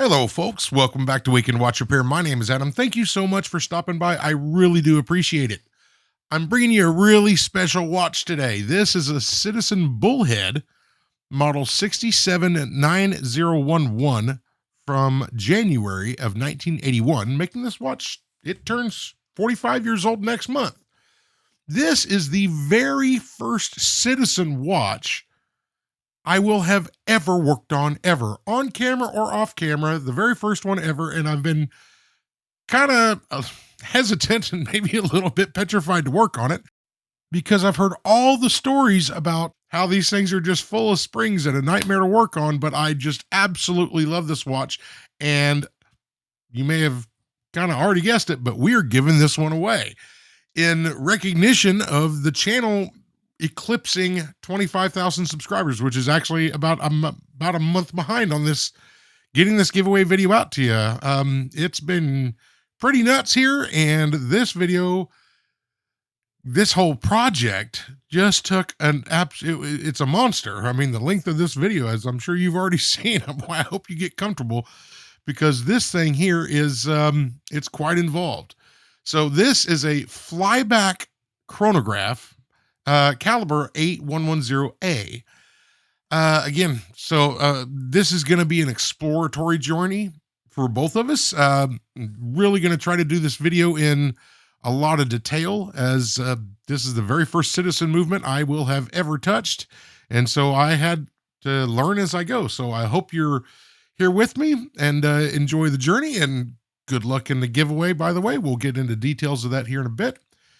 Hello, folks. Welcome back to Weekend Watch Repair. My name is Adam. Thank you so much for stopping by. I really do appreciate it. I'm bringing you a really special watch today. This is a Citizen Bullhead model 679011 from January of 1981, making this watch, it turns 45 years old next month. This is the very first Citizen watch I will have ever worked on, ever, on camera or off camera, the very first one ever, and I've been kind of hesitant and maybe a little bit petrified to work on it because I've heard all the stories about how these things are just full of springs and a nightmare to work on, but I just absolutely love this watch, and you may have kind of already guessed it, but we are giving this one away in recognition of the channel eclipsing 25,000 subscribers, which is actually about a month behind on this, getting this giveaway video out to you. It's been pretty nuts here, and this video, this whole project just took it's a monster. I mean, the length of this video, as I'm sure you've already seen, I hope you get comfortable, because this thing here is, it's quite involved. So this is a flyback chronograph, caliber 8110A. Again, so this is going to be an exploratory journey for both of us. Really going to try to do this video in a lot of detail, as this is the very first Citizen movement I will have ever touched, and so I had to learn as I go. So I hope you're here with me and enjoy the journey, and good luck in the giveaway, by the way. We'll get into details of that here in a bit.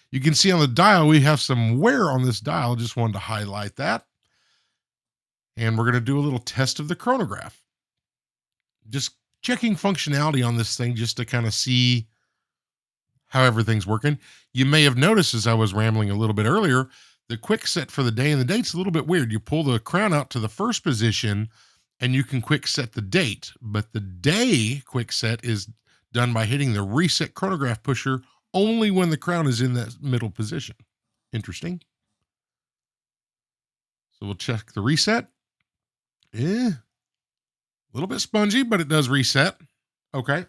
You can see on the dial, we have some wear on this dial. Just wanted to highlight that. And we're going to do a little test of the chronograph. Just checking functionality on this thing just to kind of see how everything's working. You may have noticed as I was rambling a little bit earlier, the quick set for the day and the date's a little bit weird. You pull the crown out to the first position and you can quick set the date, but the day quick set is done by hitting the reset chronograph pusher only when the crown is in that middle position. Interesting. So we'll check the reset. A little bit spongy, but it does reset. Okay.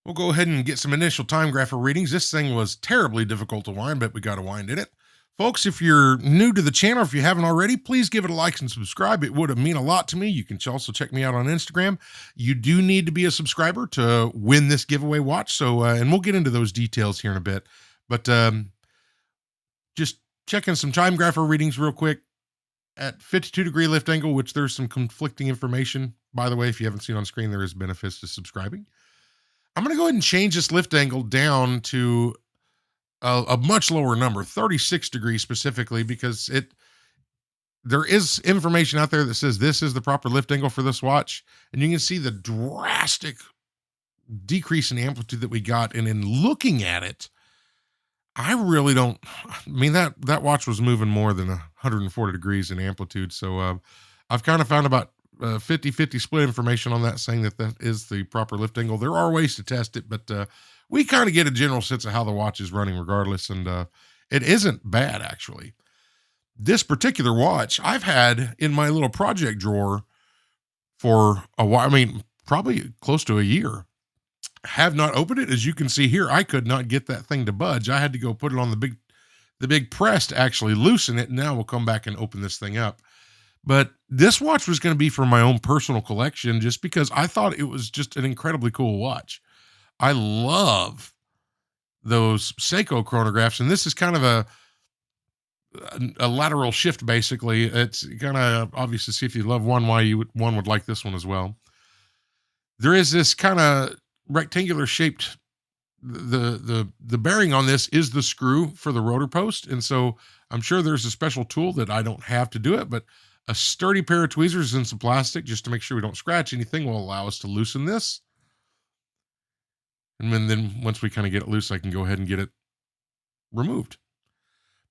We'll go ahead and get some initial time grapher readings. This thing was terribly difficult to wind, but we got a wind in it. Folks, if you're new to the channel, if you haven't already, please give it a like and subscribe. It would mean a lot to me. You can also check me out on Instagram. You do need to be a subscriber to win this giveaway watch. So, and we'll get into those details here in a bit. But just checking some time grapher readings real quick at 52-degree lift angle, which there's some conflicting information. By the way, if you haven't seen on screen, there is benefits to subscribing. I'm going to go ahead and change this lift angle down to a much lower number, 36 degrees specifically, because there is information out there that says this is the proper lift angle for this watch. And you can see the drastic decrease in amplitude that we got. And in looking at it, I really don't, I mean, that watch was moving more than 140 degrees in amplitude. So I've kind of found about 50-50 split information on that, saying that is the proper lift angle. There are ways to test it, but we kind of get a general sense of how the watch is running regardless, and it isn't bad, actually. This particular watch I've had in my little project drawer for a while. I mean, probably close to a year. Have not opened it. As you can see here, I could not get that thing to budge. I had to go put it on the big press to actually loosen it. Now we'll come back and open this thing up. But this watch was going to be for my own personal collection, just because I thought it was just an incredibly cool watch. I love those Seiko chronographs, and this is kind of a lateral shift, basically. It's kind of obvious to see if you love one, why one would like this one as well. There is this kind of rectangular shaped, the bearing on this is the screw for the rotor post, and so I'm sure there's a special tool that I don't have to do it, but a sturdy pair of tweezers and some plastic just to make sure we don't scratch anything will allow us to loosen this. And then once we kind of get it loose, I can go ahead and get it removed.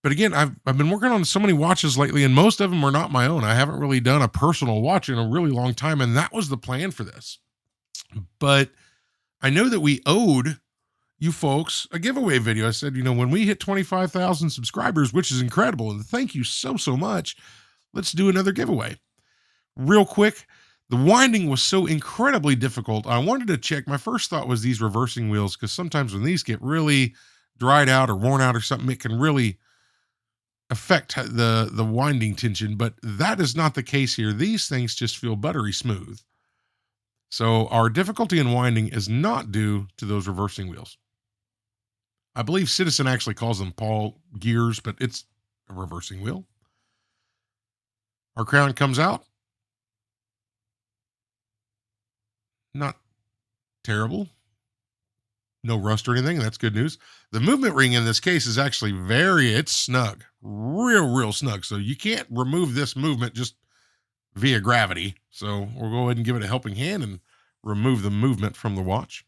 But again, I've been working on so many watches lately, and most of them are not my own. I haven't really done a personal watch in a really long time, and that was the plan for this. But I know that we owed you folks a giveaway video. I said, when we hit 25,000 subscribers, which is incredible, and thank you so much, let's do another giveaway. Real quick, The winding was so incredibly difficult. I wanted to check. My first thought was these reversing wheels, because sometimes when these get really dried out or worn out or something, it can really affect the winding tension. But that is not the case here. These things just feel buttery smooth. So our difficulty in winding is not due to those reversing wheels. I believe Citizen actually calls them Paul gears, but it's a reversing wheel. Our crown comes out. Not terrible. No rust or anything. That's good news. The movement ring in this case is actually it's snug. Real snug. So you can't remove this movement just via gravity. So we'll go ahead and give it a helping hand and remove the movement from the watch.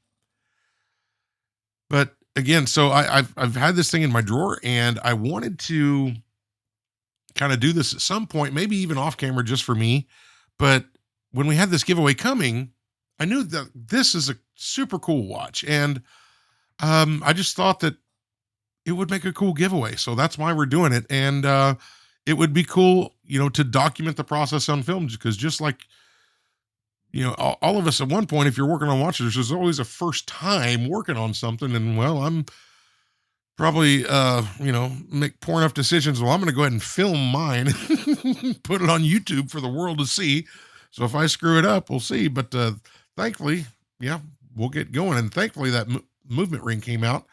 But again, so I've had this thing in my drawer, and I wanted to kind of do this at some point, maybe even off camera just for me. But when we had this giveaway coming, I knew that this is a super cool watch, and I just thought that it would make a cool giveaway. So that's why we're doing it. And it would be cool, to document the process on film, because just like, all of us at one point, if you're working on watches, there's always a first time working on something. And well, I'm probably, make poor enough decisions. Well, I'm going to go ahead and film mine, put it on YouTube for the world to see. So if I screw it up, we'll see. But thankfully, yeah, we'll get going. And thankfully that movement ring came out.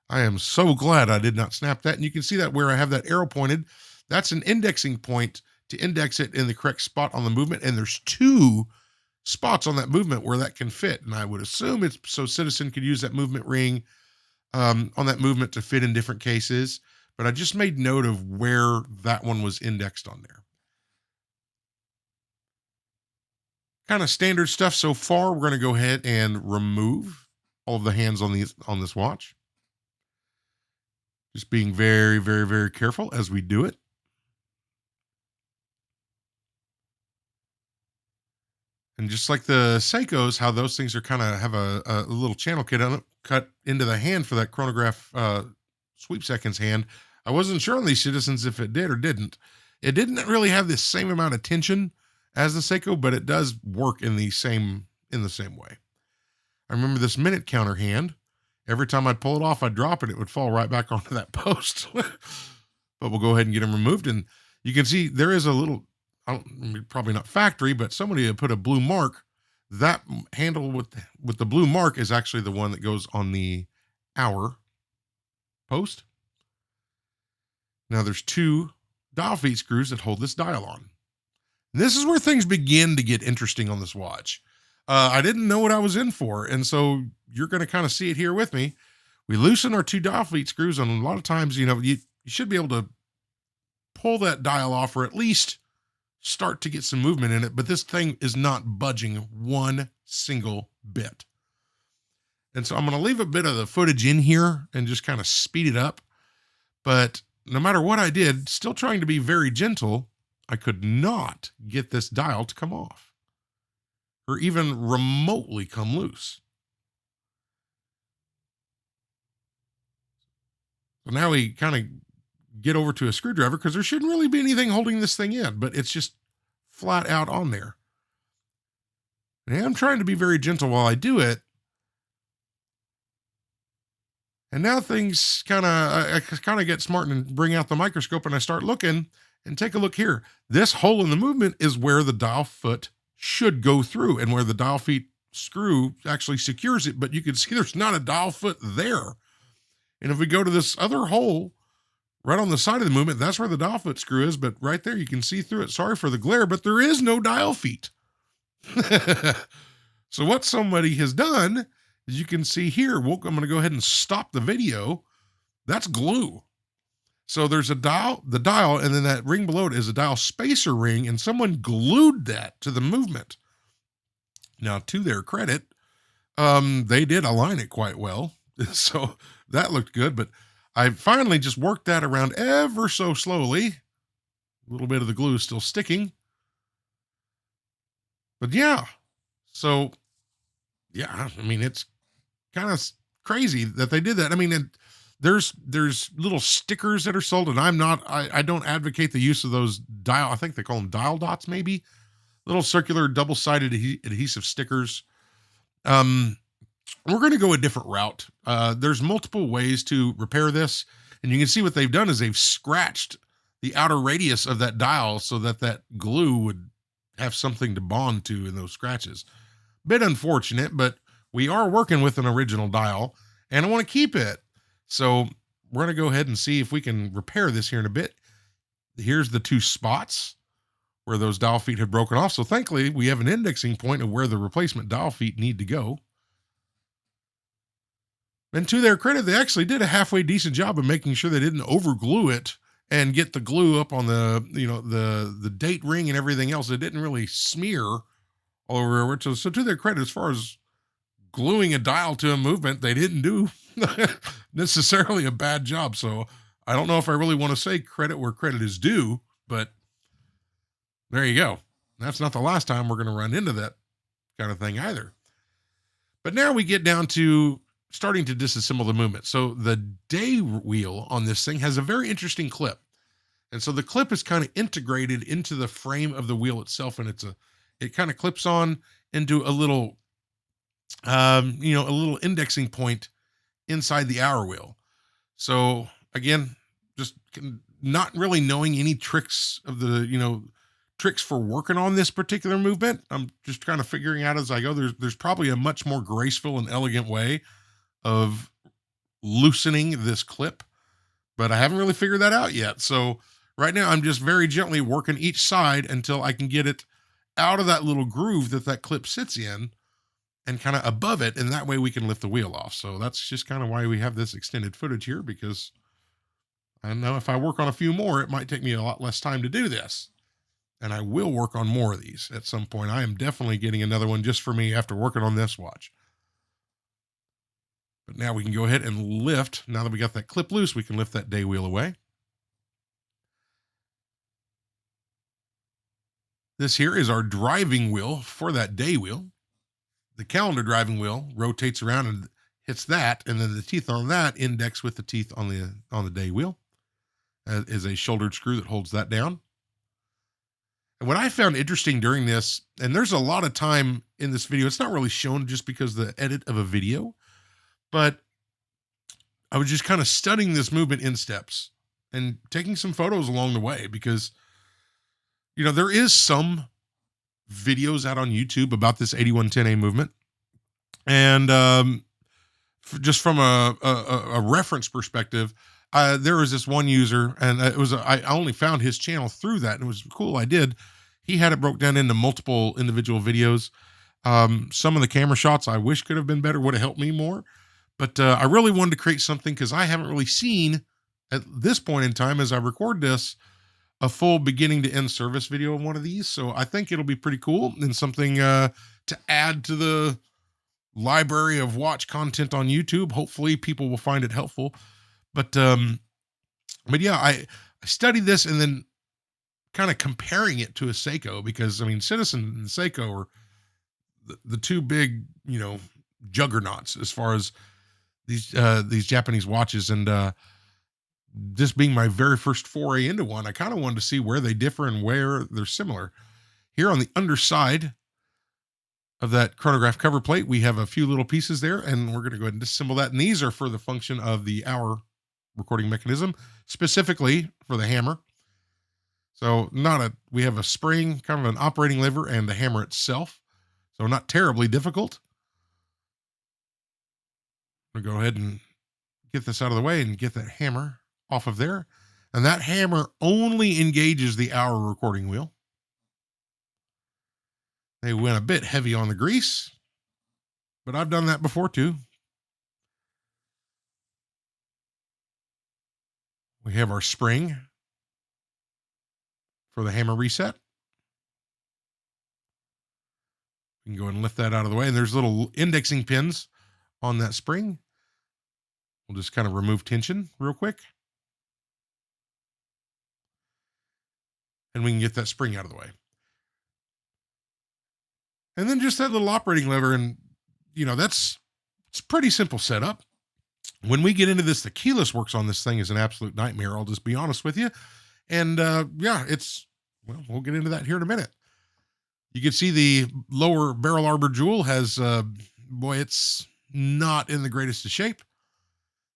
I am so glad I did not snap that. And you can see that where I have that arrow pointed, that's an indexing point to index it in the correct spot on the movement. And there's 2 spots on that movement where that can fit. And I would assume it's so Citizen could use that movement ring on that movement to fit in different cases. But I just made note of where that one was indexed on there. Kind of standard stuff so far. We're going to go ahead and remove all of the hands on this watch. Just being very careful as we do it. And just like the Seikos, how those things are kind of have a little channel cut into the hand for that chronograph sweep seconds hand. I wasn't sure on these Citizens if it did or didn't. It didn't really have the same amount of tension as the Seiko, but it does work in the same way. I remember this minute counter hand. Every time I'd pull it off, I'd drop it. It would fall right back onto that post. But we'll go ahead and get them removed. And you can see there is a little, probably not factory, but somebody had put a blue mark. That handle with the blue mark is actually the one that goes on the hour post. Now there's 2 dial feet screws that hold this dial on. And this is where things begin to get interesting on this watch. I didn't know what I was in for, and so you're going to kind of see it here with me. We loosen our 2 dial feet screws, and a lot of times, you should be able to pull that dial off, or at least start to get some movement in it, but this thing is not budging one single bit. And so I'm going to leave a bit of the footage in here and just kind of speed it up. But no matter what I did, still trying to be very gentle, I could not get this dial to come off or even remotely come loose. So now we kind of get over to a screwdriver, because there shouldn't really be anything holding this thing in, but it's just flat out on there. And I'm trying to be very gentle while I do it. And now things I kind of get smart and bring out the microscope, and I start looking, and take a look here. This hole in the movement is where the dial foot should go through, and where the dial feet screw actually secures it. But you can see there's not a dial foot there. And if we go to this other hole right on the side of the movement, that's where the dial foot screw is. But right there, you can see through it. Sorry for the glare, but there is no dial feet. So what somebody has done, as you can see here, I'm going to go ahead and stop the video. That's glue. So there's the dial, and then that ring below it is a dial spacer ring, and someone glued that to the movement. Now, to their credit, they did align it quite well. So that looked good, but I finally just worked that around ever so slowly. A little bit of the glue is still sticking. But yeah, so yeah, I mean, it's kind of crazy that they did that. I mean, there's little stickers that are sold, and I don't advocate the use of those I think they call them dial dots, maybe little circular double-sided adhesive stickers. Um, we're going to go a different route. There's multiple ways to repair this, and you can see what they've done is they've scratched the outer radius of that dial so that that glue would have something to bond to in those scratches. Bit unfortunate, but we are working with an original dial, and I want to keep it. So we're going to go ahead and see if we can repair this here in a bit. Here's the two spots where those dial feet had broken off. So thankfully, we have an indexing point of where the replacement dial feet need to go. And to their credit, they actually did a halfway decent job of making sure they didn't over glue it and get the glue up on the, the date ring and everything else. It didn't really smear all over it. So to their credit, as far as gluing a dial to a movement, they didn't do necessarily a bad job. So I don't know if I really want to say credit where credit is due, but there you go. That's not the last time we're going to run into that kind of thing either. But now we get down to starting to disassemble the movement. So the day wheel on this thing has a very interesting clip. And so the clip is kind of integrated into the frame of the wheel itself. And it kind of clips on into a little, a little indexing point inside the hour wheel. So again, just not really knowing any tricks of the, tricks for working on this particular movement. I'm just kind of figuring out as I go. There's probably a much more graceful and elegant way of loosening this clip, but I haven't really figured that out yet. So right now I'm just very gently working each side until I can get it out of that little groove that clip sits in and kind of above it. And that way we can lift the wheel off. So that's just kind of why we have this extended footage here, because I know if I work on a few more, it might take me a lot less time to do this. And I will work on more of these at some point. I am definitely getting another one just for me after working on this watch. But now we can go ahead and lift. Now that we got that clip loose, we can lift that day wheel away. This here is our driving wheel for that day wheel. The calendar driving wheel rotates around and hits that, and then the teeth on that index with the teeth on the day wheel. Is a shouldered screw that holds that down. And what I found interesting during this, and there's a lot of time in this video, it's not really shown just because of the edit of a video, but I was just kind of studying this movement in steps and taking some photos along the way because, there is some videos out on YouTube about this 8110A movement. And just from a reference perspective, there was this one user, and I only found his channel through that, and it was cool. I did. He had it broke down into multiple individual videos. Some of the camera shots I wish could have been better, would have helped me more. But I really wanted to create something because I haven't really seen at this point in time as I record this a full beginning to end service video of one of these. So I think it'll be pretty cool and something to add to the library of watch content on YouTube. Hopefully people will find it helpful. But yeah, I studied this and then kind of comparing it to a Seiko because Citizen and Seiko are the two big, juggernauts as far as these Japanese watches. And this being my very first foray into one, I kind of wanted to see where they differ and where they're similar. Here on the underside of that chronograph cover plate, we have a few little pieces there, and we're going to go ahead and disassemble that. And these are for the function of the hour recording mechanism, specifically for the hammer. So we have a spring, kind of an operating lever, and the hammer itself. So not terribly difficult. I'm going to go ahead and get this out of the way and get that hammer off of there. And that hammer only engages the hour recording wheel. They went a bit heavy on the grease, but I've done that before too. We have our spring for the hammer reset. We can go ahead and lift that out of the way. And there's little indexing pins on that spring. We'll just kind of remove tension real quick. And we can get that spring out of the way. And then just that little operating lever. And, it's a pretty simple setup. When we get into this, the keyless works on this thing is an absolute nightmare. I'll just be honest with you. And we'll get into that here in a minute. You can see the lower barrel arbor jewel has, boy, it's not in the greatest of shape.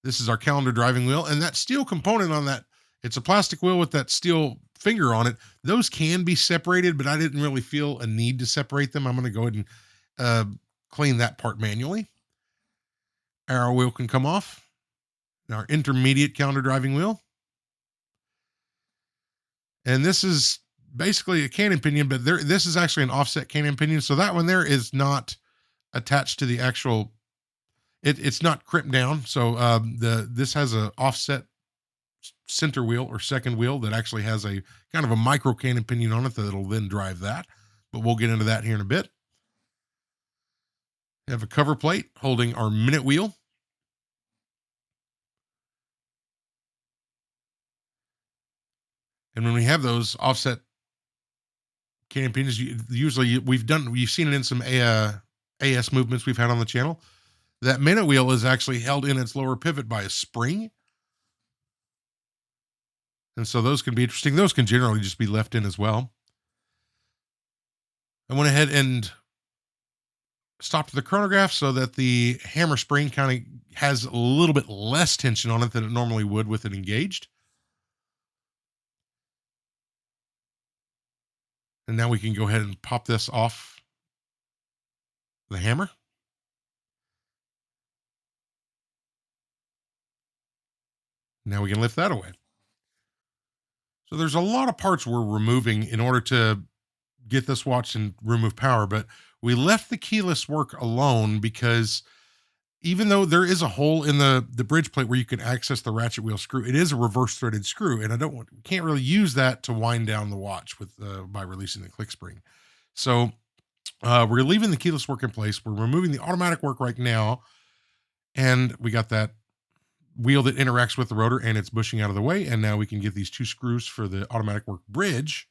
This is our calendar driving wheel, and that steel component on that, it's a plastic wheel with that steel finger on it. Those can be separated, but I didn't really feel a need to separate them. I'm going to go ahead and uh, clean that part manually. Arrow wheel can come off. Our intermediate calendar driving wheel. And this is basically a cannon pinion, but this is actually an offset cannon pinion. So that one there is not attached to the actual, it's not crimped down. So this has a offset center wheel or second wheel that actually has a kind of a micro cannon pinion on it that'll then drive that. But we'll get into that here in a bit. We have a cover plate holding our minute wheel. And when we have those offset cannon pinions, usually you've seen it in some AS movements we've had on the channel. That minute wheel is actually held in its lower pivot by a spring. And so those can be interesting. Those can generally just be left in as well. I went ahead and stopped the chronograph so that the hammer spring kind of has a little bit less tension on it than it normally would with it engaged. And now we can go ahead and pop this off the hammer. Now we can lift that away. So there's a lot of parts we're removing in order to get this watch and remove power, but we left the keyless work alone because even though there is a hole in the bridge plate where you can access the ratchet wheel screw, it is a reverse threaded screw, and can't really use that to wind down the watch with by releasing the click spring. So we're leaving the keyless work in place. We're removing the automatic work right now, and we got that wheel that interacts with the rotor and it's bushing out of the way. And now we can get these two screws for the automatic work bridge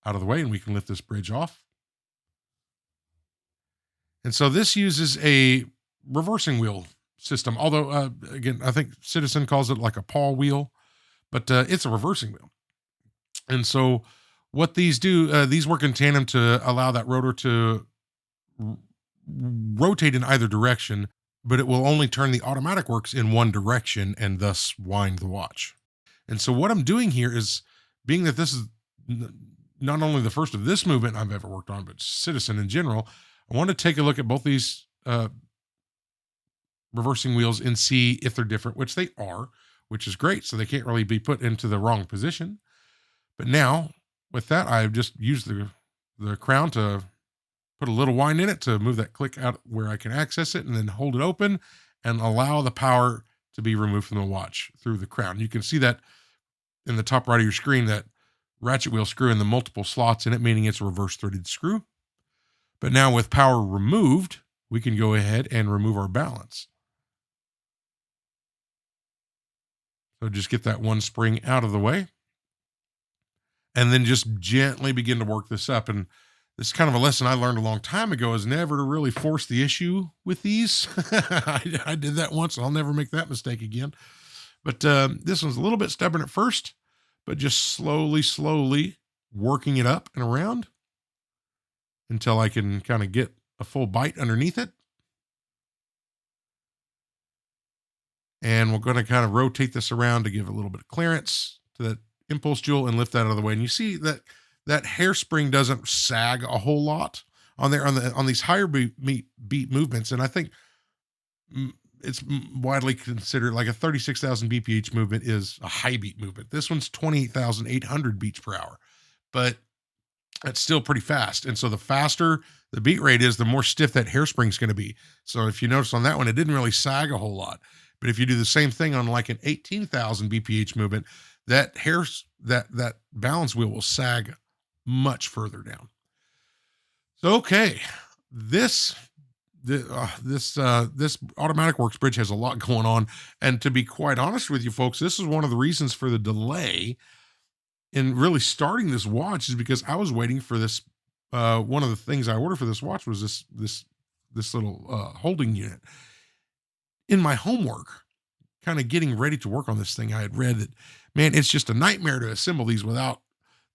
out of the way, and we can lift this bridge off. And so this uses a reversing wheel system, although again, I think Citizen calls it like a paw wheel, but it's a reversing wheel. And so what these do, these work in tandem to allow that rotor to rotate in either direction, but it will only turn the automatic works in one direction and thus wind the watch. And so what I'm doing here is, being that this is not only the first of this movement I've ever worked on, but Citizen in general, I want to take a look at both these reversing wheels and see if they're different, which they are, which is great. So they can't really be put into the wrong position. But now with that, I've just used the crown to put a little wind in it to move that click out where I can access it, and then hold it open and allow the power to be removed from the watch through the crown. You can see that in the top right of your screen, that ratchet wheel screw in the multiple slots in it, meaning it's a reverse threaded screw. But now with power removed, we can go ahead and remove our balance. So just get that one spring out of the way, and then just gently begin to work this up. And this is kind of a lesson I learned a long time ago, is never to really force the issue with these. I did that once, and I'll never make that mistake again. But this one's a little bit stubborn at first, but just slowly working it up and around until I can kind of get a full bite underneath it. And we're going to kind of rotate this around to give a little bit of clearance to that impulse jewel and lift that out of the way. And you see that that hairspring doesn't sag a whole lot on there on these higher beat movements. And I think it's widely considered like a 36,000 BPH movement is a high beat movement. This one's 28,800 beats per hour, but it's still pretty fast. And so the faster the beat rate is, the more stiff that hairspring is going to be. So if you notice on that one, it didn't really sag a whole lot. But if you do the same thing on like an 18,000 BPH movement, that that balance wheel will sag much further down. So, okay, this automatic works bridge has a lot going on. And to be quite honest with you folks, this is one of the reasons for the delay in really starting this watch, is because I was waiting for this. One of the things I ordered for this watch was this little holding unit. In my homework, kind of getting ready to work on this thing, I had read that, man, it's just a nightmare to assemble these without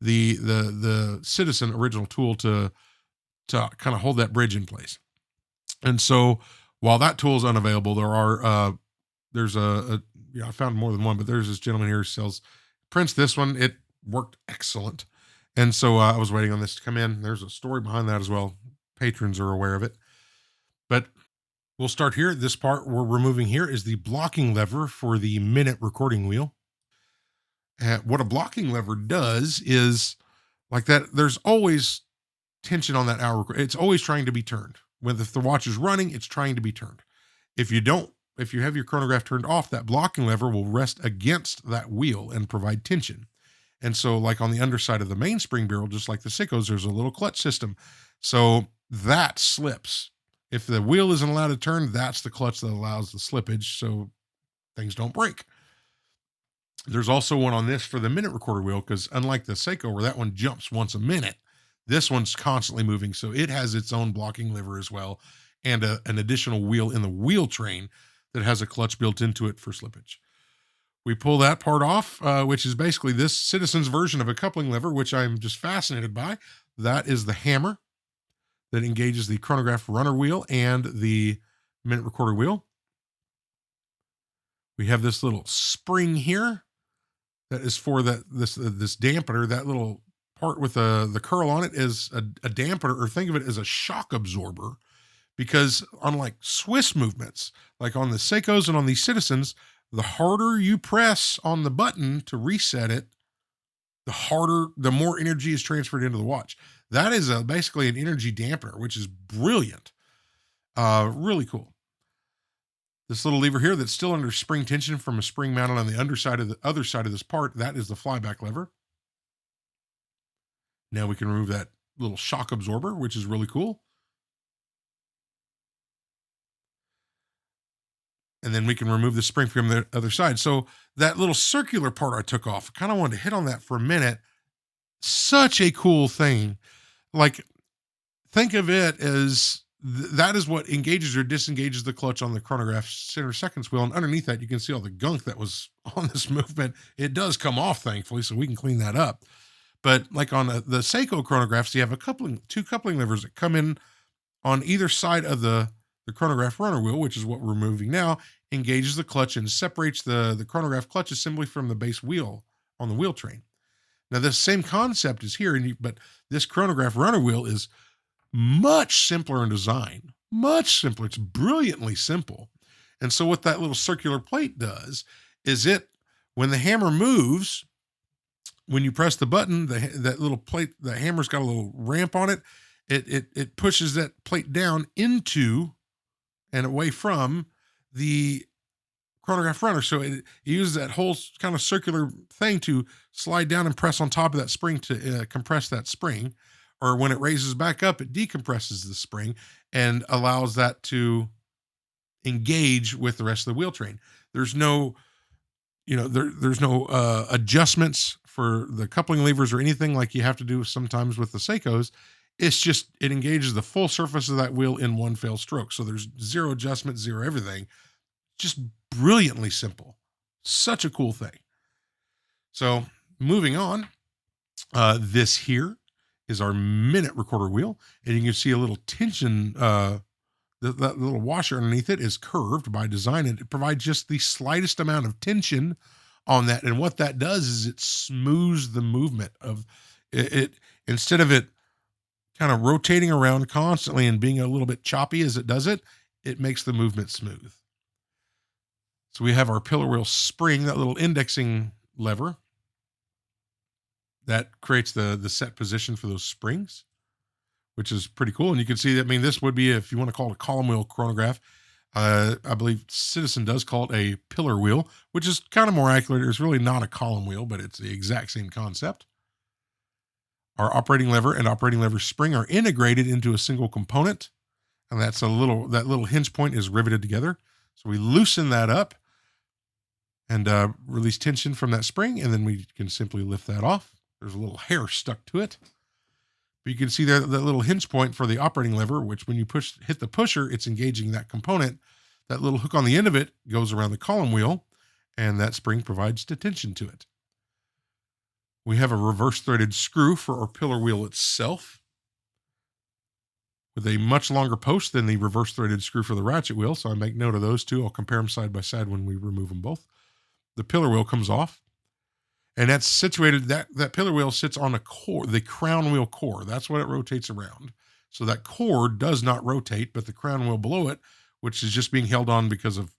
the Citizen original tool to to kind of hold that bridge in place. And so while that tool is unavailable, there's I found more than one, but there's this gentleman here who prints this one. It worked excellent. And so I was waiting on this to come in. There's a story behind that as well. Patrons are aware of it. But we'll start here. This part we're removing here is the blocking lever for the minute recording wheel. What a blocking lever does is like that, there's always tension on that hour. It's always trying to be turned. If the watch is running, it's trying to be turned. If you have your chronograph turned off, that blocking lever will rest against that wheel and provide tension. And so, like on the underside of the mainspring barrel, just like the Seikos, there's a little clutch system. So that slips. If the wheel isn't allowed to turn, that's the clutch that allows the slippage so things don't break. There's also one on this for the minute recorder wheel, because unlike the Seiko, where that one jumps once a minute, this one's constantly moving. So it has its own blocking lever as well, and an additional wheel in the wheel train that has a clutch built into it for slippage. We pull that part off, which is basically this Citizen's version of a coupling lever, which I'm just fascinated by. That is the hammer that engages the chronograph runner wheel and the minute recorder wheel. We have this little spring here that is for this dampener. That little part with the curl on it is a dampener, or think of it as a shock absorber, because unlike Swiss movements, like on the Seikos and on these Citizens, the harder you press on the button to reset it, the more energy is transferred into the watch. That is basically an energy dampener, which is brilliant. Really cool. This little lever here that's still under spring tension from a spring mounted on the underside of the other side of this part, that is the flyback lever. Now we can remove that little shock absorber, which is really cool. And then we can remove the spring from the other side. So that little circular part I took off, I kind of wanted to hit on that for a minute. Such a cool thing. Like, think of it as that is what engages or disengages the clutch on the chronograph center seconds wheel. And underneath that, you can see all the gunk that was on this movement. It does come off, thankfully, so we can clean that up. But like on the Seiko chronographs, you have two coupling levers that come in on either side of the chronograph runner wheel, which is what we're removing now, engages the clutch and separates the chronograph clutch assembly from the base wheel on the wheel train. Now, the same concept is here, but this chronograph runner wheel is much simpler in design, much simpler. It's brilliantly simple. And so what that little circular plate does is when the hammer moves, when you press the button, that little plate, the hammer's got a little ramp on it. It pushes that plate down into and away from the chronograph runner. So it uses that whole kind of circular thing to slide down and press on top of that spring to compress that spring. Or when it raises back up, it decompresses the spring and allows that to engage with the rest of the wheel train. There's no, there's no adjustments for the coupling levers or anything like you have to do sometimes with the Seikos. It's just, it engages the full surface of that wheel in one fell stroke. So there's zero adjustment, zero everything. Just brilliantly simple. Such a cool thing. So moving on, this here is our minute recorder wheel, and you can see a little tension. That little washer underneath it is curved by design, and it provides just the slightest amount of tension on that. And what that does is it smooths the movement of it. Instead of it kind of rotating around constantly and being a little bit choppy as it does it, it makes the movement smooth. So we have our pillar wheel spring, that little indexing lever that creates the set position for those springs, which is pretty cool. And you can see that, this would be, if you want to call it a column wheel chronograph, I believe Citizen does call it a pillar wheel, which is kind of more accurate. It's really not a column wheel, but it's the exact same concept. Our operating lever and operating lever spring are integrated into a single component, and that little hinge point is riveted together. So we loosen that up and release tension from that spring, and then we can simply lift that off. There's a little hair stuck to it. But you can see there that little hinge point for the operating lever, which when you hit the pusher, it's engaging that component. That little hook on the end of it goes around the column wheel, and that spring provides the tension to it. We have a reverse threaded screw for our pillar wheel itself. with a much longer post than the reverse threaded screw for the ratchet wheel. So I make note of those two. I'll compare them side by side when we remove them both. The pillar wheel comes off, and that's situated, that pillar wheel sits on a core, the crown wheel core. That's what it rotates around. So that core does not rotate, but the crown wheel below it, which is just being held on because of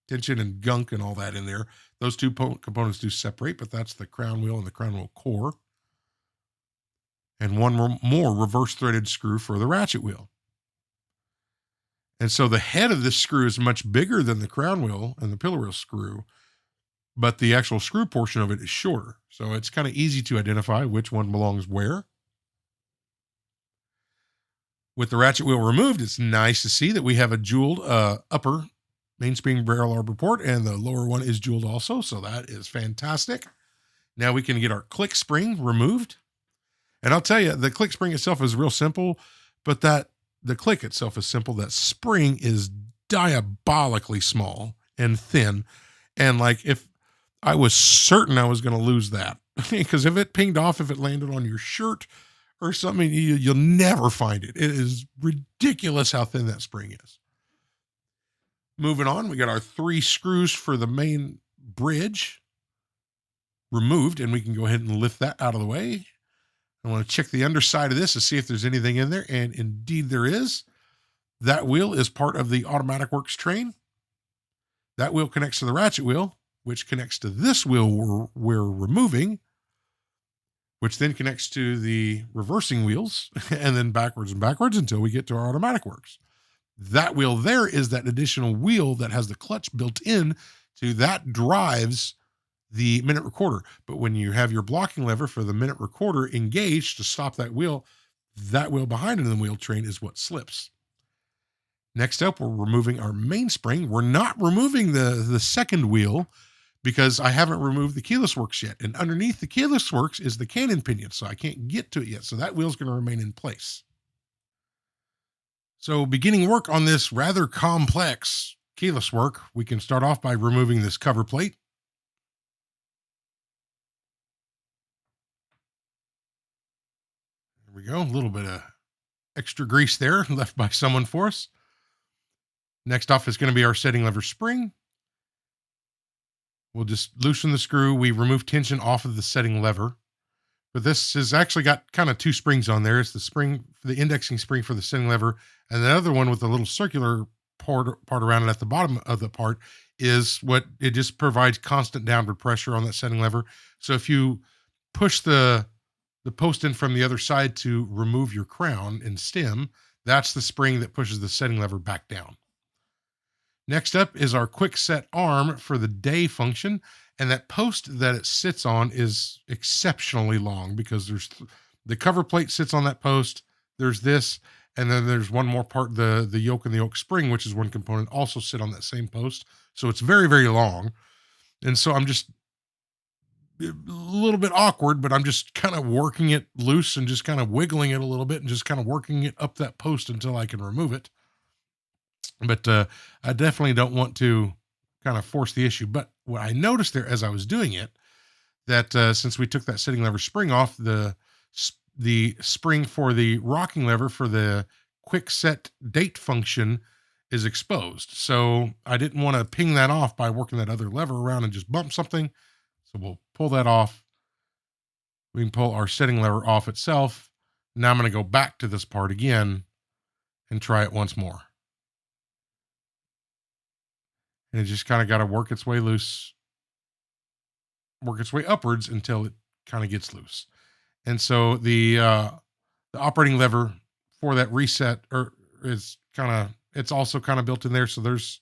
tension and gunk and all that in there, those two components do separate, but that's the crown wheel and the crown wheel core. And one more reverse threaded screw for the ratchet wheel. And so the head of this screw is much bigger than the crown wheel and the pillar wheel screw, but the actual screw portion of it is shorter. So it's kind of easy to identify which one belongs where. With the ratchet wheel removed, it's nice to see that we have a jeweled upper mainspring barrel arbor port, and the lower one is jeweled also. So that is fantastic. Now we can get our click spring removed. And I'll tell you, the click spring itself is real simple, but the click itself is simple. That spring is diabolically small and thin. And like, if I was certain I was going to lose that, because if it pinged off, if it landed on your shirt or something, you'll never find it. It is ridiculous how thin that spring is. Moving on, we got our 3 screws for the main bridge removed, and we can go ahead and lift that out of the way. I want to check the underside of this to see if there's anything in there, and indeed there is. That wheel is part of the Automatic Works train. That wheel connects to the ratchet wheel, which connects to this wheel we're removing, which then connects to the reversing wheels, and then backwards and backwards until we get to our Automatic Works. That wheel there is that additional wheel that has the clutch built in to that drives the minute recorder. But when you have your blocking lever for the minute recorder engaged to stop that wheel behind it in the wheel train is what slips. Next up, we're removing our mainspring. We're not removing the second wheel because I haven't removed the keyless works yet. And underneath the keyless works is the cannon pinion, so I can't get to it yet. So that wheel's going to remain in place. So beginning work on this rather complex keyless work, we can start off by removing this cover plate. There we go. A little bit of extra grease there left by someone for us. Next off is going to be our setting lever spring. We'll just loosen the screw. We remove tension off of the setting lever. But this has actually got kind of 2 springs on there. It's the spring, the indexing spring for the setting lever, and the other one with a little circular part around it at the bottom of the part is what it just provides constant downward pressure on that setting lever. So if you push the post in from the other side to remove your crown and stem, that's the spring that pushes the setting lever back down. Next up is our quick set arm for the day function. And that post that it sits on is exceptionally long because there's the cover plate sits on that post. There's this, and then there's one more part, the yoke and the yoke spring, which is one component, also sit on that same post. So it's very, very long. And so I'm just a little bit awkward, but I'm just kind of working it loose and just kind of wiggling it a little bit and just kind of working it up that post until I can remove it. But I definitely don't want to kind of force the issue. But what I noticed there as I was doing it, that since we took that setting lever spring off, the spring for the rocking lever for the quick set date function is exposed. So I didn't want to ping that off by working that other lever around and just bump something. So we'll pull that off. We can pull our setting lever off itself. Now I'm going to go back to this part again and try it once more. And it just kind of got to work its way loose, work its way upwards until it kind of gets loose. And so the operating lever for that reset is it's also kind of built in there. So there's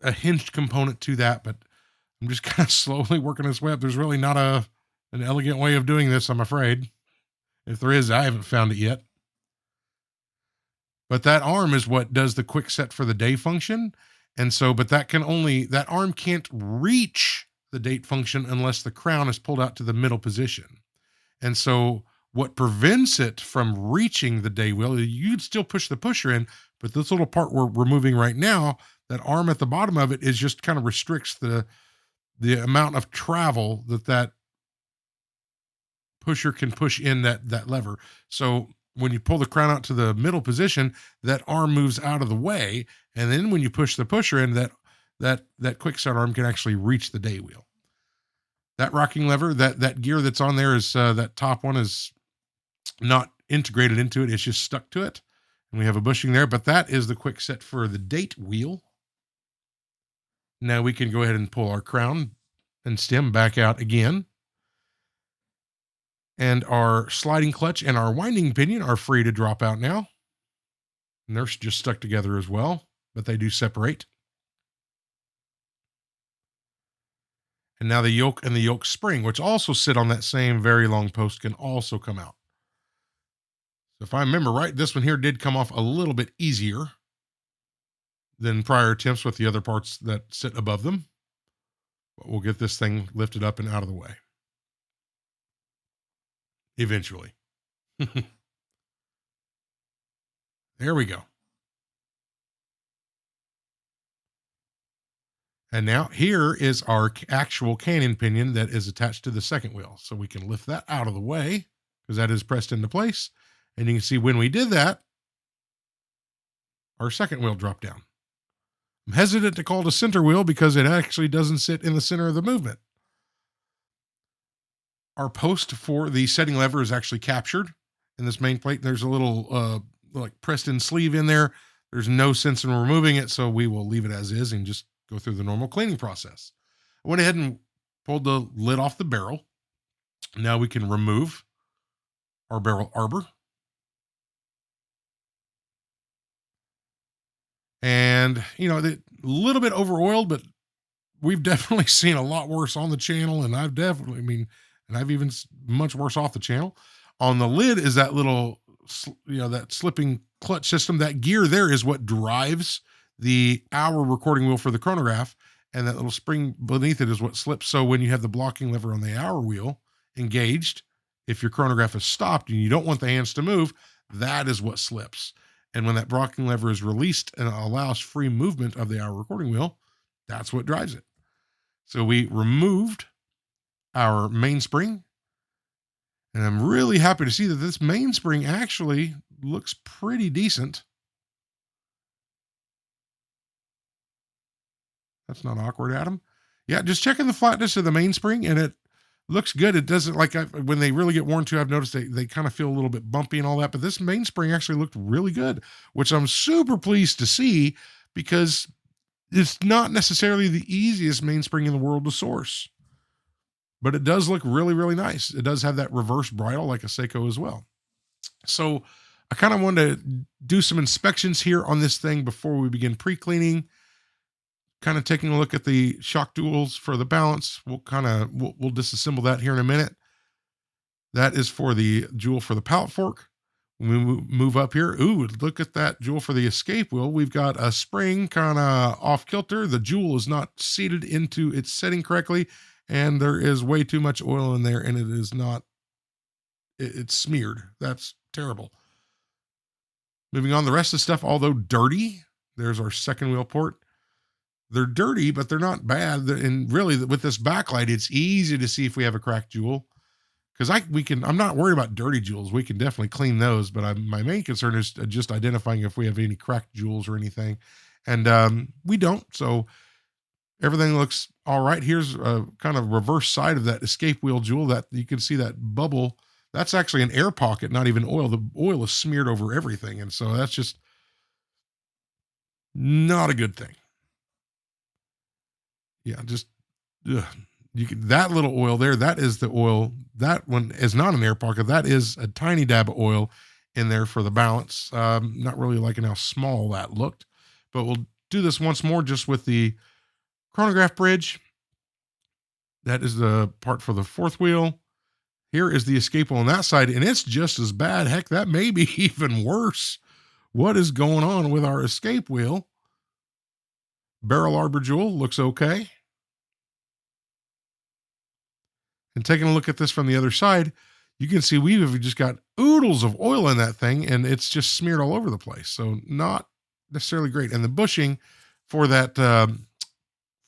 a hinged component to that, but I'm just kind of slowly working this way up. There's really not an elegant way of doing this, I'm afraid. If there is, I haven't found it yet. But that arm is what does the quick set for the day function. And so, but that arm can't reach the date function unless the crown is pulled out to the middle position. And so what prevents it from reaching the day wheel, you'd still push the pusher in, but this little part we're removing right now, that arm at the bottom of it is just kind of restricts the amount of travel that pusher can push in that lever. So when you pull the crown out to the middle position, that arm moves out of the way, and then when you push the pusher in, that quick start arm can actually reach the day wheel. That rocking lever, that gear that's on there is that top one is not integrated into it; it's just stuck to it, and we have a bushing there. But that is the quick set for the date wheel. Now we can go ahead and pull our crown and stem back out again. And our sliding clutch and our winding pinion are free to drop out now. And they're just stuck together as well, but they do separate. And now the yoke and the yoke spring, which also sit on that same very long post, can also come out. So if I remember right, this one here did come off a little bit easier than prior attempts with the other parts that sit above them. But we'll get this thing lifted up and out of the way. Eventually. There we go. And now here is our actual cannon pinion that is attached to the second wheel. So we can lift that out of the way because that is pressed into place. And you can see when we did that, our second wheel dropped down. I'm hesitant to call it a center wheel because it actually doesn't sit in the center of the movement. Our post for the setting lever is actually captured in this main plate. There's a little like pressed in sleeve in there. There's no sense in removing it, so we will leave it as is and just go through the normal cleaning process. I went ahead and pulled the lid off the barrel. Now we can remove our barrel arbor. And, you know, a little bit over oiled, but we've definitely seen a lot worse on the channel. And I've even much worse off the channel. On the lid is that little, that slipping clutch system. That gear there is what drives the hour recording wheel for the chronograph. And that little spring beneath it is what slips. So when you have the blocking lever on the hour wheel engaged, if your chronograph is stopped and you don't want the hands to move, that is what slips. And when that blocking lever is released and allows free movement of the hour recording wheel, that's what drives it. So we removed our mainspring. And I'm really happy to see that this mainspring actually looks pretty decent. That's not awkward, Adam. Yeah, just checking the flatness of the mainspring, and it looks good. It doesn't when they really get worn too, I've noticed they kind of feel a little bit bumpy and all that, but this mainspring actually looked really good, which I'm super pleased to see because it's not necessarily the easiest mainspring in the world to source, but it does look really, really nice. It does have that reverse bridle like a Seiko as well. So I kind of wanted to do some inspections here on this thing before we begin pre-cleaning. Kind of taking a look at the shock jewels for the balance. We'll disassemble that here in a minute. That is for the jewel for the pallet fork. When we move up here, ooh, look at that jewel for the escape wheel. We've got a spring kind of off kilter. The jewel is not seated into its setting correctly, and there is way too much oil in there, and it is not, it's smeared. That's terrible. Moving on, the rest of the stuff, although dirty, there's our second wheel port. They're dirty, but they're not bad. And really, with this backlight, it's easy to see if we have a cracked jewel. Because I'm not worried about dirty jewels. We can definitely clean those. But my main concern is just identifying if we have any cracked jewels or anything. And we don't. So everything looks all right. Here's a kind of reverse side of that escape wheel jewel that you can see that bubble. That's actually an air pocket, not even oil. The oil is smeared over everything. And so that's just not a good thing. Yeah, just that little oil there, that is the oil. That one is not an air pocket. That is a tiny dab of oil in there for the balance. Not really liking how small that looked, but we'll do this once more just with the chronograph bridge. That is the part for the fourth wheel. Here is the escape wheel on that side, and it's just as bad. Heck, that may be even worse. What is going on with our escape wheel? Barrel arbor jewel looks okay. And taking a look at this from the other side, you can see we've just got oodles of oil in that thing, and it's just smeared all over the place. So not necessarily great. And the bushing for that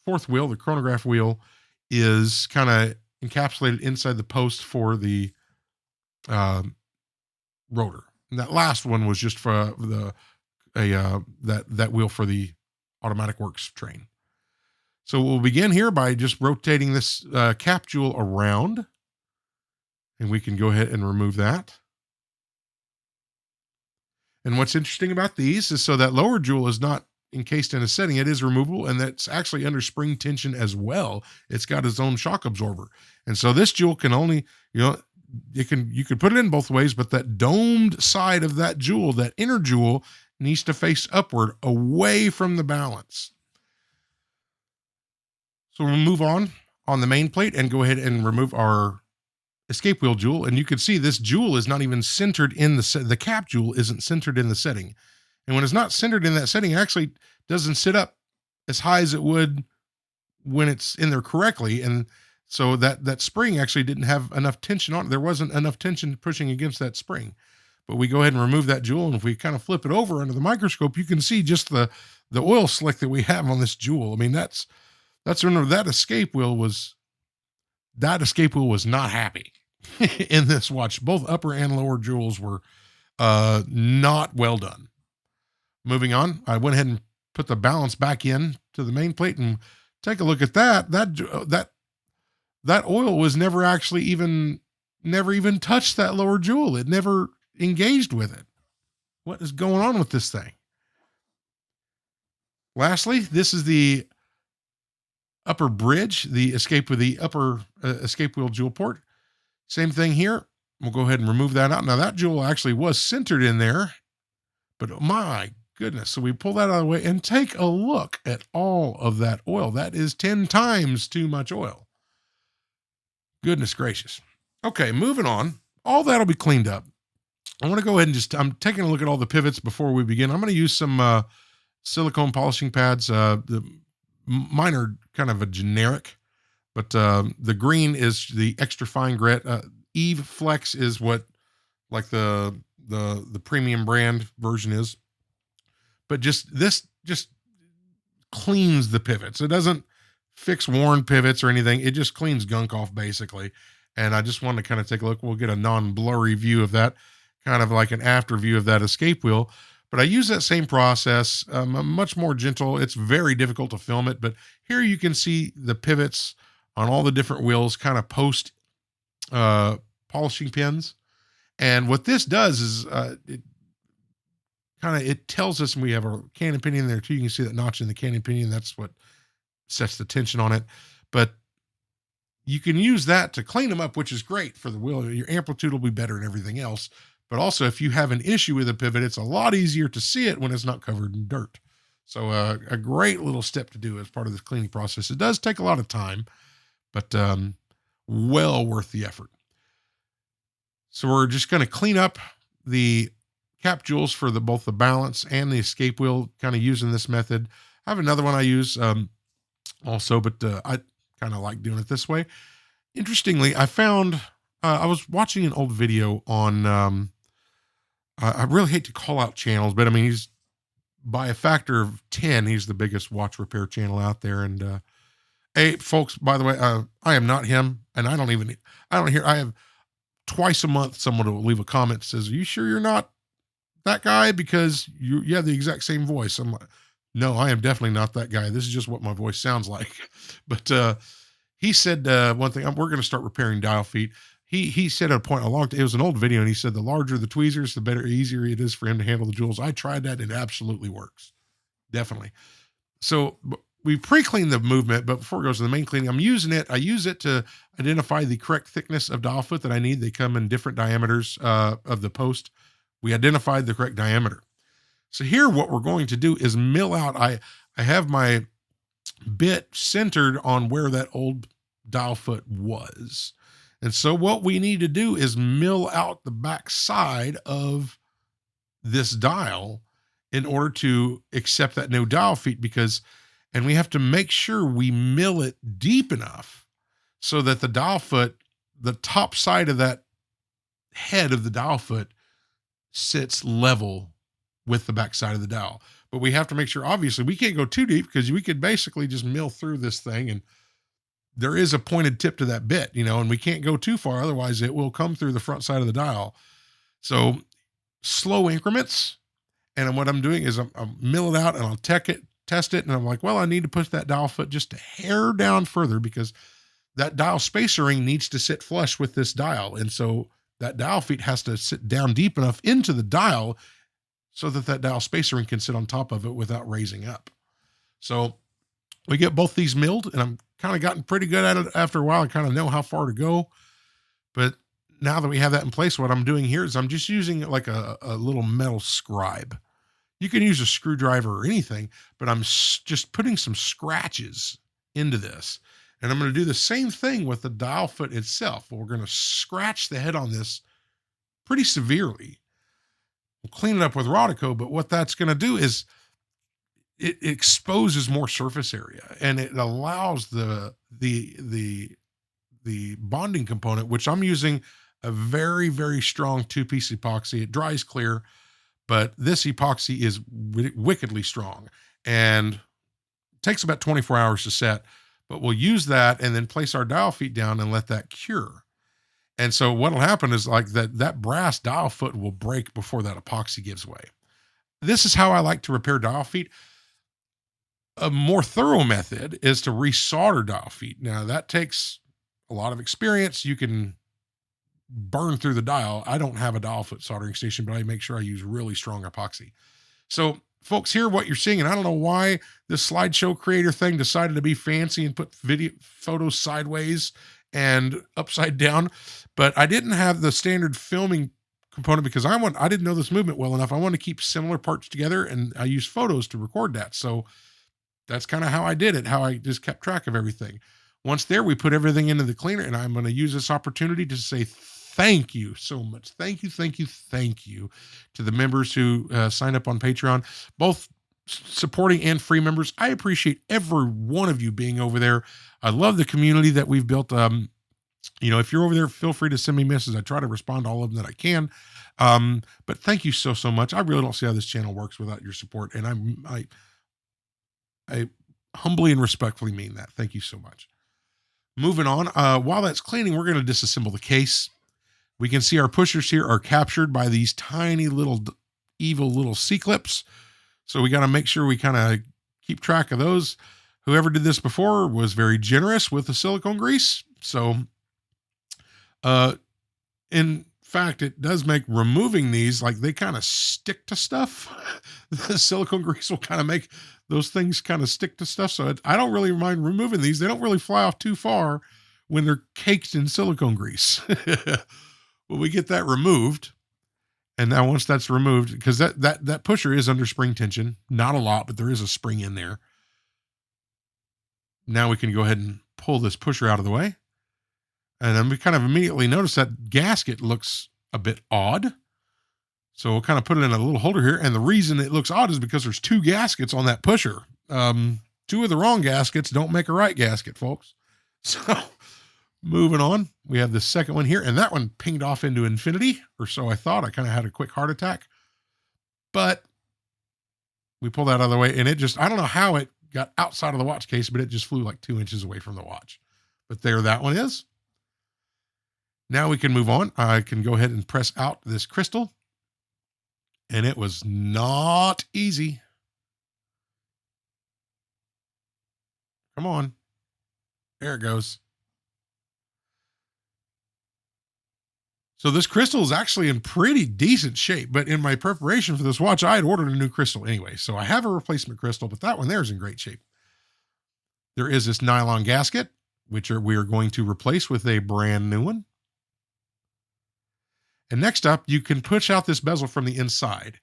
fourth wheel, the chronograph wheel, is kind of encapsulated inside the post for the rotor. And that last one was just for that wheel for the automatic works train. So we'll begin here by just rotating this cap jewel around, and we can go ahead and remove that. And what's interesting about these is so that lower jewel is not encased in a setting, it is removable, and that's actually under spring tension as well. It's got its own shock absorber. And so this jewel can only, you could put it in both ways, but that domed side of that jewel, that inner jewel, needs to face upward away from the balance. So we'll move on the main plate and go ahead and remove our escape wheel jewel. And you can see this jewel is not even centered in the cap jewel isn't centered in the setting. And when it's not centered in that setting, it actually doesn't sit up as high as it would when it's in there correctly. And so that spring actually didn't have enough tension on it. There wasn't enough tension pushing against that spring. But we go ahead and remove that jewel. And if we kind of flip it over under the microscope, you can see just the oil slick that we have on this jewel. I mean, that's remember that escape wheel was not happy in this watch. Both upper and lower jewels were not well done. Moving on, I went ahead and put the balance back in to the main plate and take a look at that. That oil was never even touched that lower jewel. It never engaged with it. What is going on with this thing? Lastly, this is the upper bridge, the escape with the upper escape wheel jewel port. Same thing here. We'll go ahead and remove that out. Now that jewel actually was centered in there, but oh my goodness. So we pull that out of the way and take a look at all of that oil. That is 10 times too much oil. Goodness gracious. Okay, moving on. All that'll be cleaned up. I want to go ahead and I'm taking a look at all the pivots before we begin. I'm going to use some silicone polishing pads. Mine are kind of a generic, but the green is the extra fine grit. Eve Flex is what like the premium brand version is. But this cleans the pivots. It doesn't fix worn pivots or anything. It just cleans gunk off basically. And I just want to kind of take a look. We'll get a non-blurry view of that, kind of like an after view of that escape wheel. But I use that same process, much more gentle. It's very difficult to film it, but here you can see the pivots on all the different wheels, kind of post polishing pins. And what this does is it tells us, and we have a cannon pinion there too. You can see that notch in the cannon pinion. That's what sets the tension on it. But you can use that to clean them up, which is great for the wheel. Your amplitude will be better and everything else. But also, if you have an issue with a pivot, it's a lot easier to see it when it's not covered in dirt. So a great little step to do as part of this cleaning process. It does take a lot of time, but well worth the effort. So we're just going to clean up the cap jewels for both the balance and the escape wheel, kind of using this method. I have another one I use also, but I kind of like doing it this way. Interestingly, I found I was watching an old video on I really hate to call out channels, but I mean, he's by a factor of 10, he's the biggest watch repair channel out there. And hey, folks, by the way, I am not him, and I have twice a month someone will leave a comment that says, "Are you sure you're not that guy? Because you have the exact same voice." I'm like, no, I am definitely not that guy. This is just what my voice sounds like. But he said one thing, we're going to start repairing dial feet. He said at a point it was an old video, and he said the larger the tweezers, the better, easier it is for him to handle the jewels. I tried that. It absolutely works. Definitely. So we pre-clean the movement, but before it goes to the main cleaning, I use it to identify the correct thickness of dial foot that I need. They come in different diameters of the post. We identified the correct diameter. So here, what we're going to do is mill out. I have my bit centered on where that old dial foot was. And so what we need to do is mill out the back side of this dial in order to accept that new dial feet, and we have to make sure we mill it deep enough so that the dial foot, the top side of that head of the dial foot, sits level with the back side of the dial. But we have to make sure, obviously, we can't go too deep because we could basically just mill through this thing, and there is a pointed tip to that bit, and we can't go too far. Otherwise it will come through the front side of the dial. So slow increments. And what I'm doing is I'm mill it out and I'll test it. And I'm like, well, I need to push that dial foot just a hair down further because that dial spacer ring needs to sit flush with this dial. And so that dial feet has to sit down deep enough into the dial so that that dial spacer ring can sit on top of it without raising up. So we get both these milled, and I'm kind of gotten pretty good at it after a while. I kind of know how far to go. But now that we have that in place, what I'm doing here is I'm just using like a little metal scribe. You can use a screwdriver or anything, but I'm just putting some scratches into this. And I'm going to do the same thing with the dial foot itself. We're going to scratch the head on this pretty severely. We'll clean it up with Rodico, but what that's going to do is it exposes more surface area, and it allows the bonding component, which I'm using a very, very strong 2-piece epoxy. It dries clear, but this epoxy is wickedly strong and takes about 24 hours to set, but we'll use that and then place our dial feet down and let that cure. And so what'll happen is like that brass dial foot will break before that epoxy gives way. This is how I like to repair dial feet. A more thorough method is to resolder dial feet. Now that takes a lot of experience. You can burn through the dial. I don't have a dial foot soldering station, but I make sure I use really strong epoxy. So folks, here what you're seeing, and I don't know why this slideshow creator thing decided to be fancy and put photos sideways and upside down, but I didn't have the standard filming component because I didn't know this movement well enough. I want to keep similar parts together, and I use photos to record that. So that's kind of how I did it, how I just kept track of everything. Once there, we put everything into the cleaner, and I'm going to use this opportunity to say thank you so much. Thank you to the members who sign up on Patreon, both supporting and free members. I appreciate every one of you being over there. I love the community that we've built. If you're over there, feel free to send me messages. I try to respond to all of them that I can. But thank you so much. I really don't see how this channel works without your support. And I humbly and respectfully mean that. Thank you so much. Moving on, while that's cleaning, we're going to disassemble the case. We can see our pushers here are captured by these tiny little evil little C-clips. So we got to make sure we kind of keep track of those. Whoever did this before was very generous with the silicone grease. So, in fact, it does make removing these, like they kind of stick to stuff. The silicone grease will kind of make those things kind of stick to stuff. So I don't really mind removing these. They don't really fly off too far when they're caked in silicone grease. Well, we get that removed. And now once that's removed, because that pusher is under spring tension, not a lot, but there is a spring in there. Now we can go ahead and pull this pusher out of the way. And then we kind of immediately notice that gasket looks a bit odd. So we'll kind of put it in a little holder here. And the reason it looks odd is because there's 2 gaskets on that pusher. 2 of the wrong gaskets don't make a right gasket, folks. So moving on, we have the second one here, and that one pinged off into infinity, or so I thought. I kind of had a quick heart attack. But we pulled that out of the way, and it just, I don't know how it got outside of the watch case, but it just flew like 2 inches away from the watch. But there that one is. Now we can move on. I can go ahead and press out this crystal. And it was not easy. Come on. There it goes. So this crystal is actually in pretty decent shape, but in my preparation for this watch, I had ordered a new crystal anyway. So I have a replacement crystal, but that one there is in great shape. There is this nylon gasket, which we are going to replace with a brand new one. And next up, you can push out this bezel from the inside.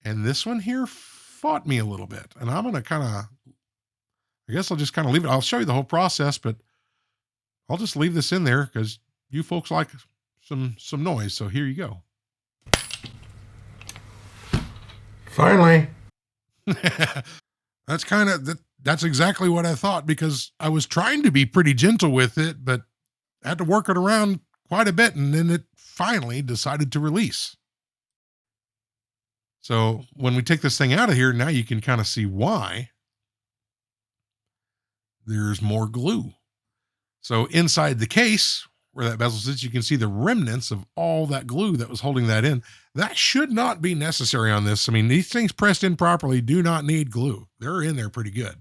And this one here fought me a little bit. And I'm going to I guess I'll just kind of leave it. I'll show you the whole process, but I'll just leave this in there because you folks like some noise. So here you go. Finally. That's exactly what I thought, because I was trying to be pretty gentle with it, but I had to work it around quite a bit, and then it finally decided to release. So when we take this thing out of here, now you can kind of see why there's more glue. So inside the case, where that bezel sits, you can see the remnants of all that glue that was holding that in. That should not be necessary on this. I mean, these things pressed in properly do not need glue. They're in there pretty good.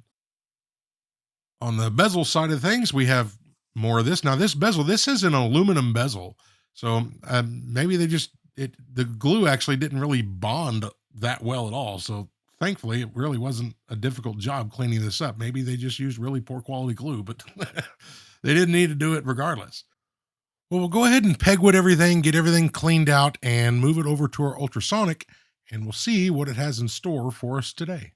On the bezel side of things, we have more of this. Now, this bezel, this is an aluminum bezel. So maybe the glue actually didn't really bond that well at all. So thankfully, it really wasn't a difficult job cleaning this up. Maybe they just used really poor quality glue, but they didn't need to do it regardless. Well, we'll go ahead and pegwood everything, get everything cleaned out, and move it over to our ultrasonic, and we'll see what it has in store for us today.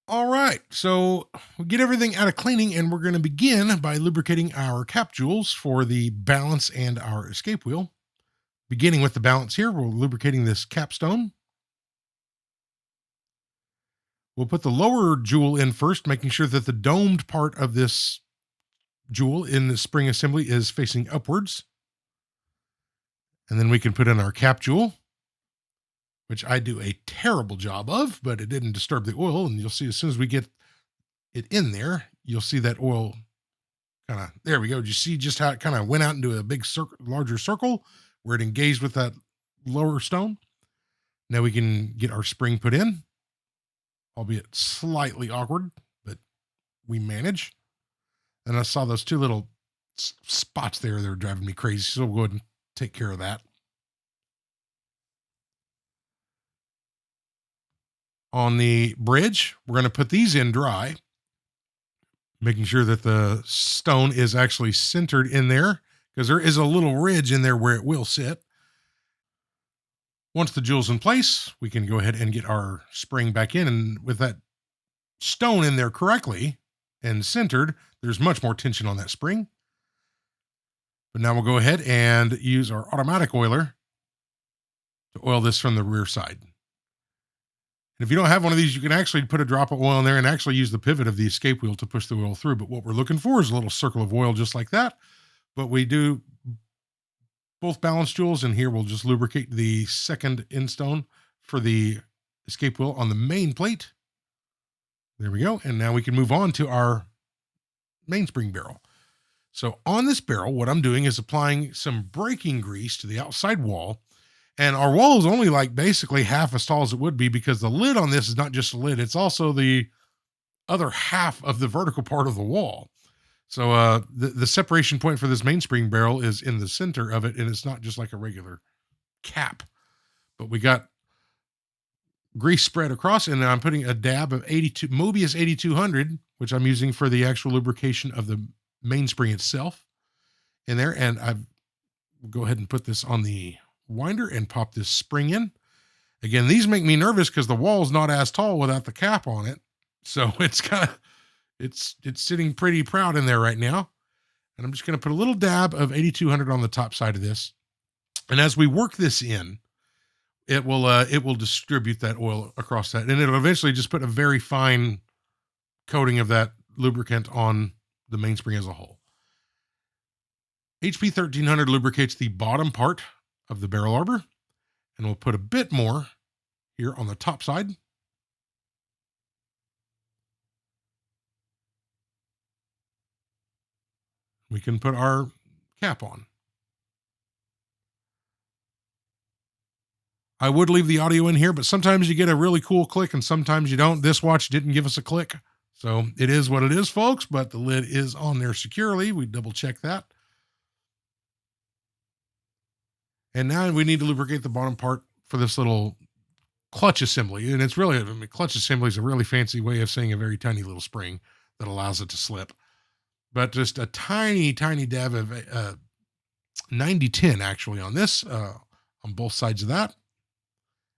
All right, so we'll get everything out of cleaning, and we're going to begin by lubricating our cap jewels for the balance and our escape wheel. Beginning with the balance here, we're lubricating this capstone. We'll put the lower jewel in first, making sure that the domed part of this jewel in the spring assembly is facing upwards. And then we can put in our cap jewel, which I do a terrible job of, but it didn't disturb the oil. And you'll see as soon as we get it in there, you'll see that oil there we go. Did you see just how it kind of went out into a big circle, larger circle where it engaged with that lower stone? Now we can get our spring put in, albeit slightly awkward, but we manage. And I saw those two little spots there that were driving me crazy. So we'll go ahead and take care of that. On the bridge, we're going to put these in dry, making sure that the stone is actually centered in there, because there is a little ridge in there where it will sit. Once the jewel's in place, we can go ahead and get our spring back in. And with that stone in there correctly and centered, there's much more tension on that spring. But now we'll go ahead and use our automatic oiler to oil this from the rear side. And if you don't have one of these, you can actually put a drop of oil in there and actually use the pivot of the escape wheel to push the oil through. But what we're looking for is a little circle of oil just like that. But we do both balance jewels, and here we'll just lubricate the second end stone for the escape wheel on the main plate. There we go. And now we can move on to our mainspring barrel. So on this barrel, what I'm doing is applying some braking grease to the outside wall. And our wall is only like basically half as tall as it would be, because the lid on this is not just a lid, it's also the other half of the vertical part of the wall. So the separation point for this mainspring barrel is in the center of it, and it's not just like a regular cap. But we got grease spread across, and I'm putting a dab of Mobius 8200, which I'm using for the actual lubrication of the mainspring itself in there. And we'll go ahead and put this on the winder and pop this spring in. Again, these make me nervous because the wall's not as tall without the cap on it. So it's sitting pretty proud in there right now. And I'm just going to put a little dab of 8200 on the top side of this. And as we work this in, it will distribute that oil across that, and it'll eventually just put a very fine coating of that lubricant on the mainspring as a whole. HP 1300 lubricates the bottom part of the barrel arbor, and we'll put a bit more here on the top side. We can put our cap on. I would leave the audio in here, but sometimes you get a really cool click and sometimes you don't. This watch didn't give us a click. So it is what it is, folks, but the lid is on there securely. We double check that. And now we need to lubricate the bottom part for this little clutch assembly. And it's really, clutch assembly is a really fancy way of saying a very tiny little spring that allows it to slip. But just a tiny, tiny dab of 9010 actually on this, on both sides of that.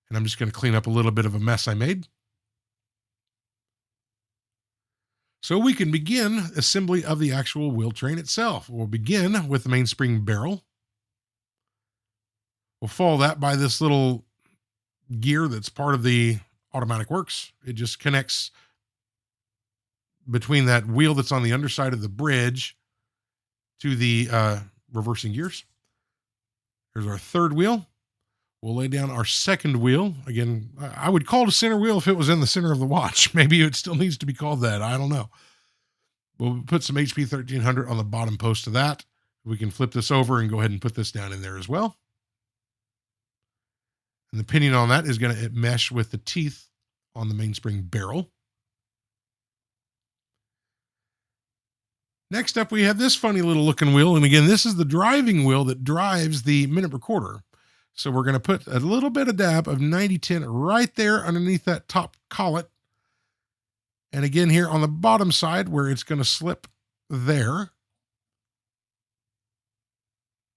And I'm just going to clean up a little bit of a mess I made. So we can begin assembly of the actual wheel train itself. We'll begin with the mainspring barrel. We'll follow that by this little gear that's part of the automatic works. It just connects between that wheel that's on the underside of the bridge to the reversing gears. Here's our third wheel. We'll lay down our second wheel. Again, I would call it a center wheel if it was in the center of the watch. Maybe it still needs to be called that. I don't know. We'll put some HP 1300 on the bottom post of that. We can flip this over and go ahead and put this down in there as well. And the pinion on that is going to mesh with the teeth on the mainspring barrel. Next up, we have this funny little looking wheel. And again, this is the driving wheel that drives the minute recorder. So we're going to put a little bit of dab of 9010 right there underneath that top collet. And again, here on the bottom side where it's going to slip there.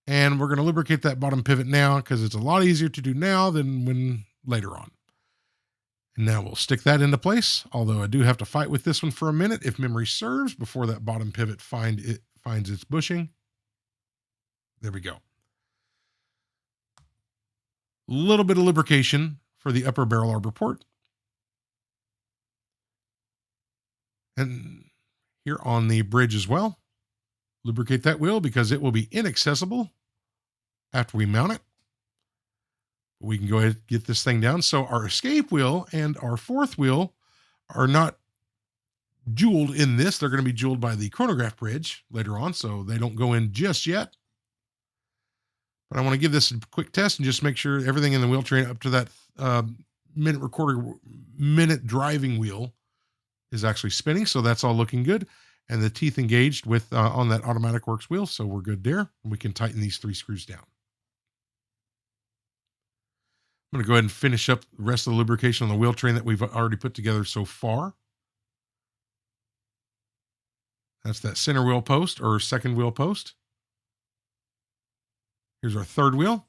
And we're going to lubricate that bottom pivot now because it's a lot easier to do now than when later on. And now we'll stick that into place, although I do have to fight with this one for a minute if memory serves before that bottom pivot finds its bushing. There we go. Little bit of lubrication for the upper barrel arbor port. And here on the bridge as well, lubricate that wheel because it will be inaccessible after we mount it. We can go ahead and get this thing down. So our escape wheel and our fourth wheel are not jeweled in this. They're going to be jeweled by the chronograph bridge later on, so they don't go in just yet. But I want to give this a quick test and just make sure everything in the wheel train up to that minute recorder, minute driving wheel is actually spinning. So that's all looking good. And the teeth engaged with on that automatic works wheel. So we're good there. We can tighten these 3 screws down. I'm going to go ahead and finish up the rest of the lubrication on the wheel train that we've already put together so far. That's that center wheel post or second wheel post. Here's our third wheel.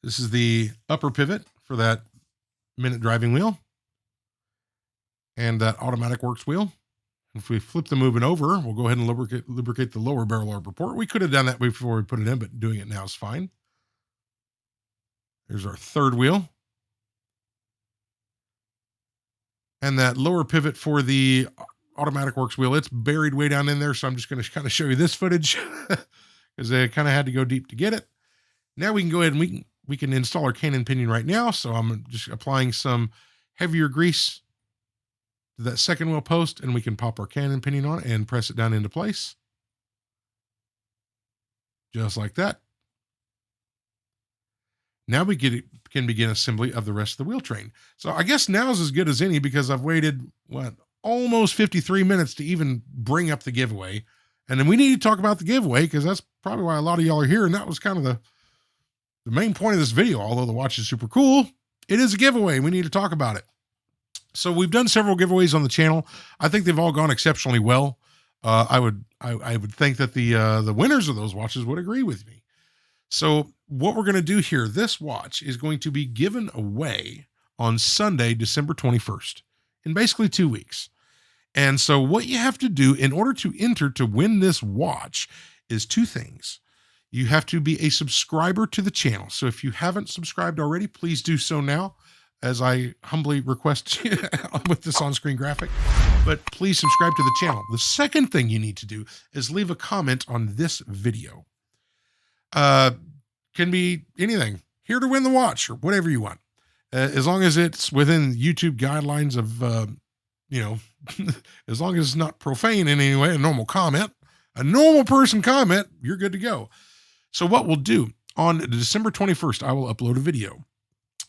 This is the upper pivot for that minute driving wheel and that automatic works wheel. If we flip the movement over, we'll go ahead and lubricate the lower barrel arbor port. We could have done that before we put it in, but doing it now is fine. There's our third wheel. And that lower pivot for the automatic works wheel, it's buried way down in there. So I'm just going to kind of show you this footage because I kind of had to go deep to get it. Now we can go ahead and we can install our cannon pinion right now. So I'm just applying some heavier grease to that second wheel post, and we can pop our cannon pinion on and press it down into place. Just like that. Now we can begin assembly of the rest of the wheel train. So I guess now is as good as any because I've waited, almost 53 minutes to even bring up the giveaway. And then we need to talk about the giveaway because that's probably why a lot of y'all are here. And that was kind of the main point of this video. Although the watch is super cool, it is a giveaway. We need to talk about it. So we've done several giveaways on the channel. I think they've all gone exceptionally well. I would think that the winners of those watches would agree with me. So what we're going to do here, this watch is going to be given away on Sunday, December 21st, in basically 2 weeks. And so what you have to do in order to enter to win this watch is 2 things. You have to be a subscriber to the channel. So if you haven't subscribed already, please do so now, as I humbly request with this on-screen graphic. But please subscribe to the channel. The second thing you need to do is leave a comment on this video. Can be anything. Here to win the watch or whatever you want. As long as it's within YouTube guidelines of, as long as it's not profane in any way, a normal comment, a normal person comment, you're good to go. So what we'll do on December 21st, I will upload a video.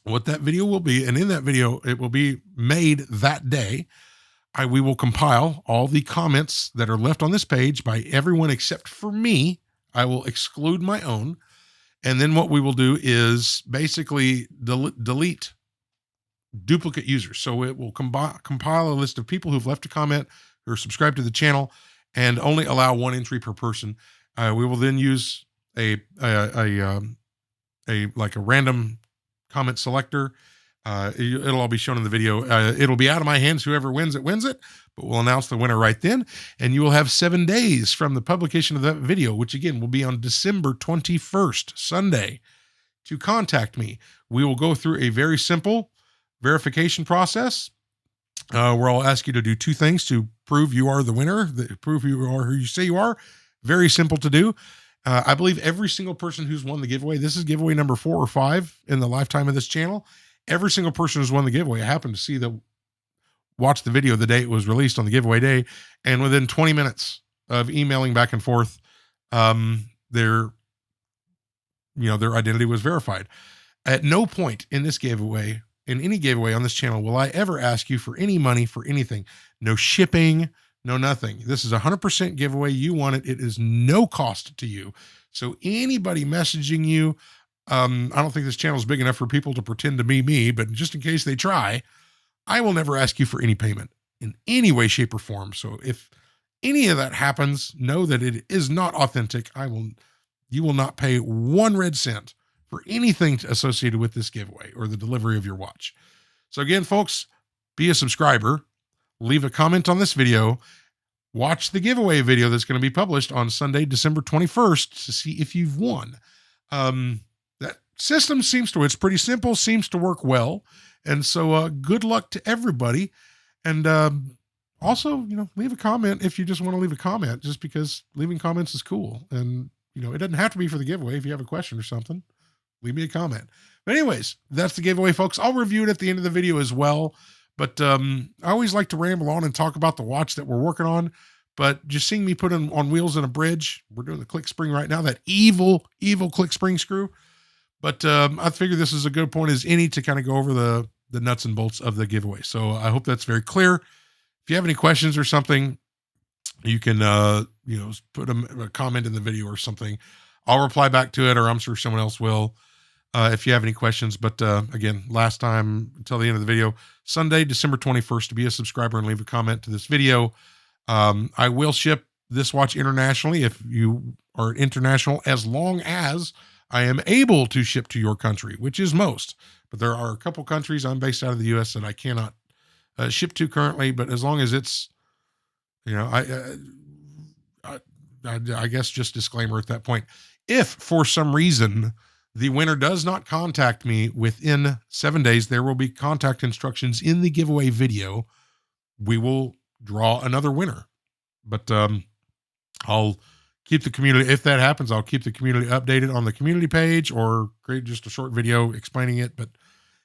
What that video will be, and in that video, it will be made that day. We will compile all the comments that are left on this page by everyone except for me. I will exclude my own. And then what we will do is basically delete duplicate users. So it will compile a list of people who've left a comment or subscribed to the channel and only allow 1 entry per person. We will then use a random comment selector. It'll all be shown in the video. It'll be out of my hands. Whoever wins it, but we'll announce the winner right then. And you will have 7 days from the publication of that video, which again will be on December 21st, Sunday, to contact me. We will go through a very simple verification process. where I'll ask you to do two things to prove you are the winner, prove you are who you say you are. Very simple to do. I believe every single person who's won the giveaway, this is giveaway number 4 or 5 in the lifetime of this channel. Every single person who's won the giveaway, I happened to see watch the video the day it was released on the giveaway day. And within 20 minutes of emailing back and forth, their identity was verified. At no point in this giveaway, in any giveaway on this channel, will I ever ask you for any money for anything. No shipping, no nothing. This is 100% giveaway. You want it. It is no cost to you. So anybody messaging you, I don't think this channel is big enough for people to pretend to be me, but just in case they try, I will never ask you for any payment in any way, shape, or form. So if any of that happens, know that it is not authentic. You will not pay 1 red cent for anything associated with this giveaway or the delivery of your watch. So again, folks, be a subscriber, leave a comment on this video, watch the giveaway video that's going to be published on Sunday, December 21st to see if you've won. That system it's pretty simple, seems to work well. And so good luck to everybody. And also, leave a comment if you just want to leave a comment, just because leaving comments is cool. And, it doesn't have to be for the giveaway. If you have a question or something, leave me a comment. But anyways, that's the giveaway, folks. I'll review it at the end of the video as well. But I always like to ramble on and talk about the watch that we're working on. But just seeing me put on wheels in a bridge, we're doing the click spring right now, that evil click spring screw. But I figure this is a good point as any to kind of go over the nuts and bolts of the giveaway. So I hope that's very clear. If you have any questions or something, you can, put a comment in the video or something. I'll reply back to it, or I'm sure someone else will, if you have any questions. But again, last time until the end of the video, Sunday, December 21st, to be a subscriber and leave a comment to this video. I will ship this watch internationally if you are international, as long as I am able to ship to your country, which is most. But there are a couple countries, I'm based out of the U.S., that I cannot ship to currently. But as long as it's, I guess just disclaimer at that point. If for some reason the winner does not contact me within 7 days, there will be contact instructions in the giveaway video. We will draw another winner. But I'll keep the community, if that happens, I'll keep the community updated on the community page or create just a short video explaining it. But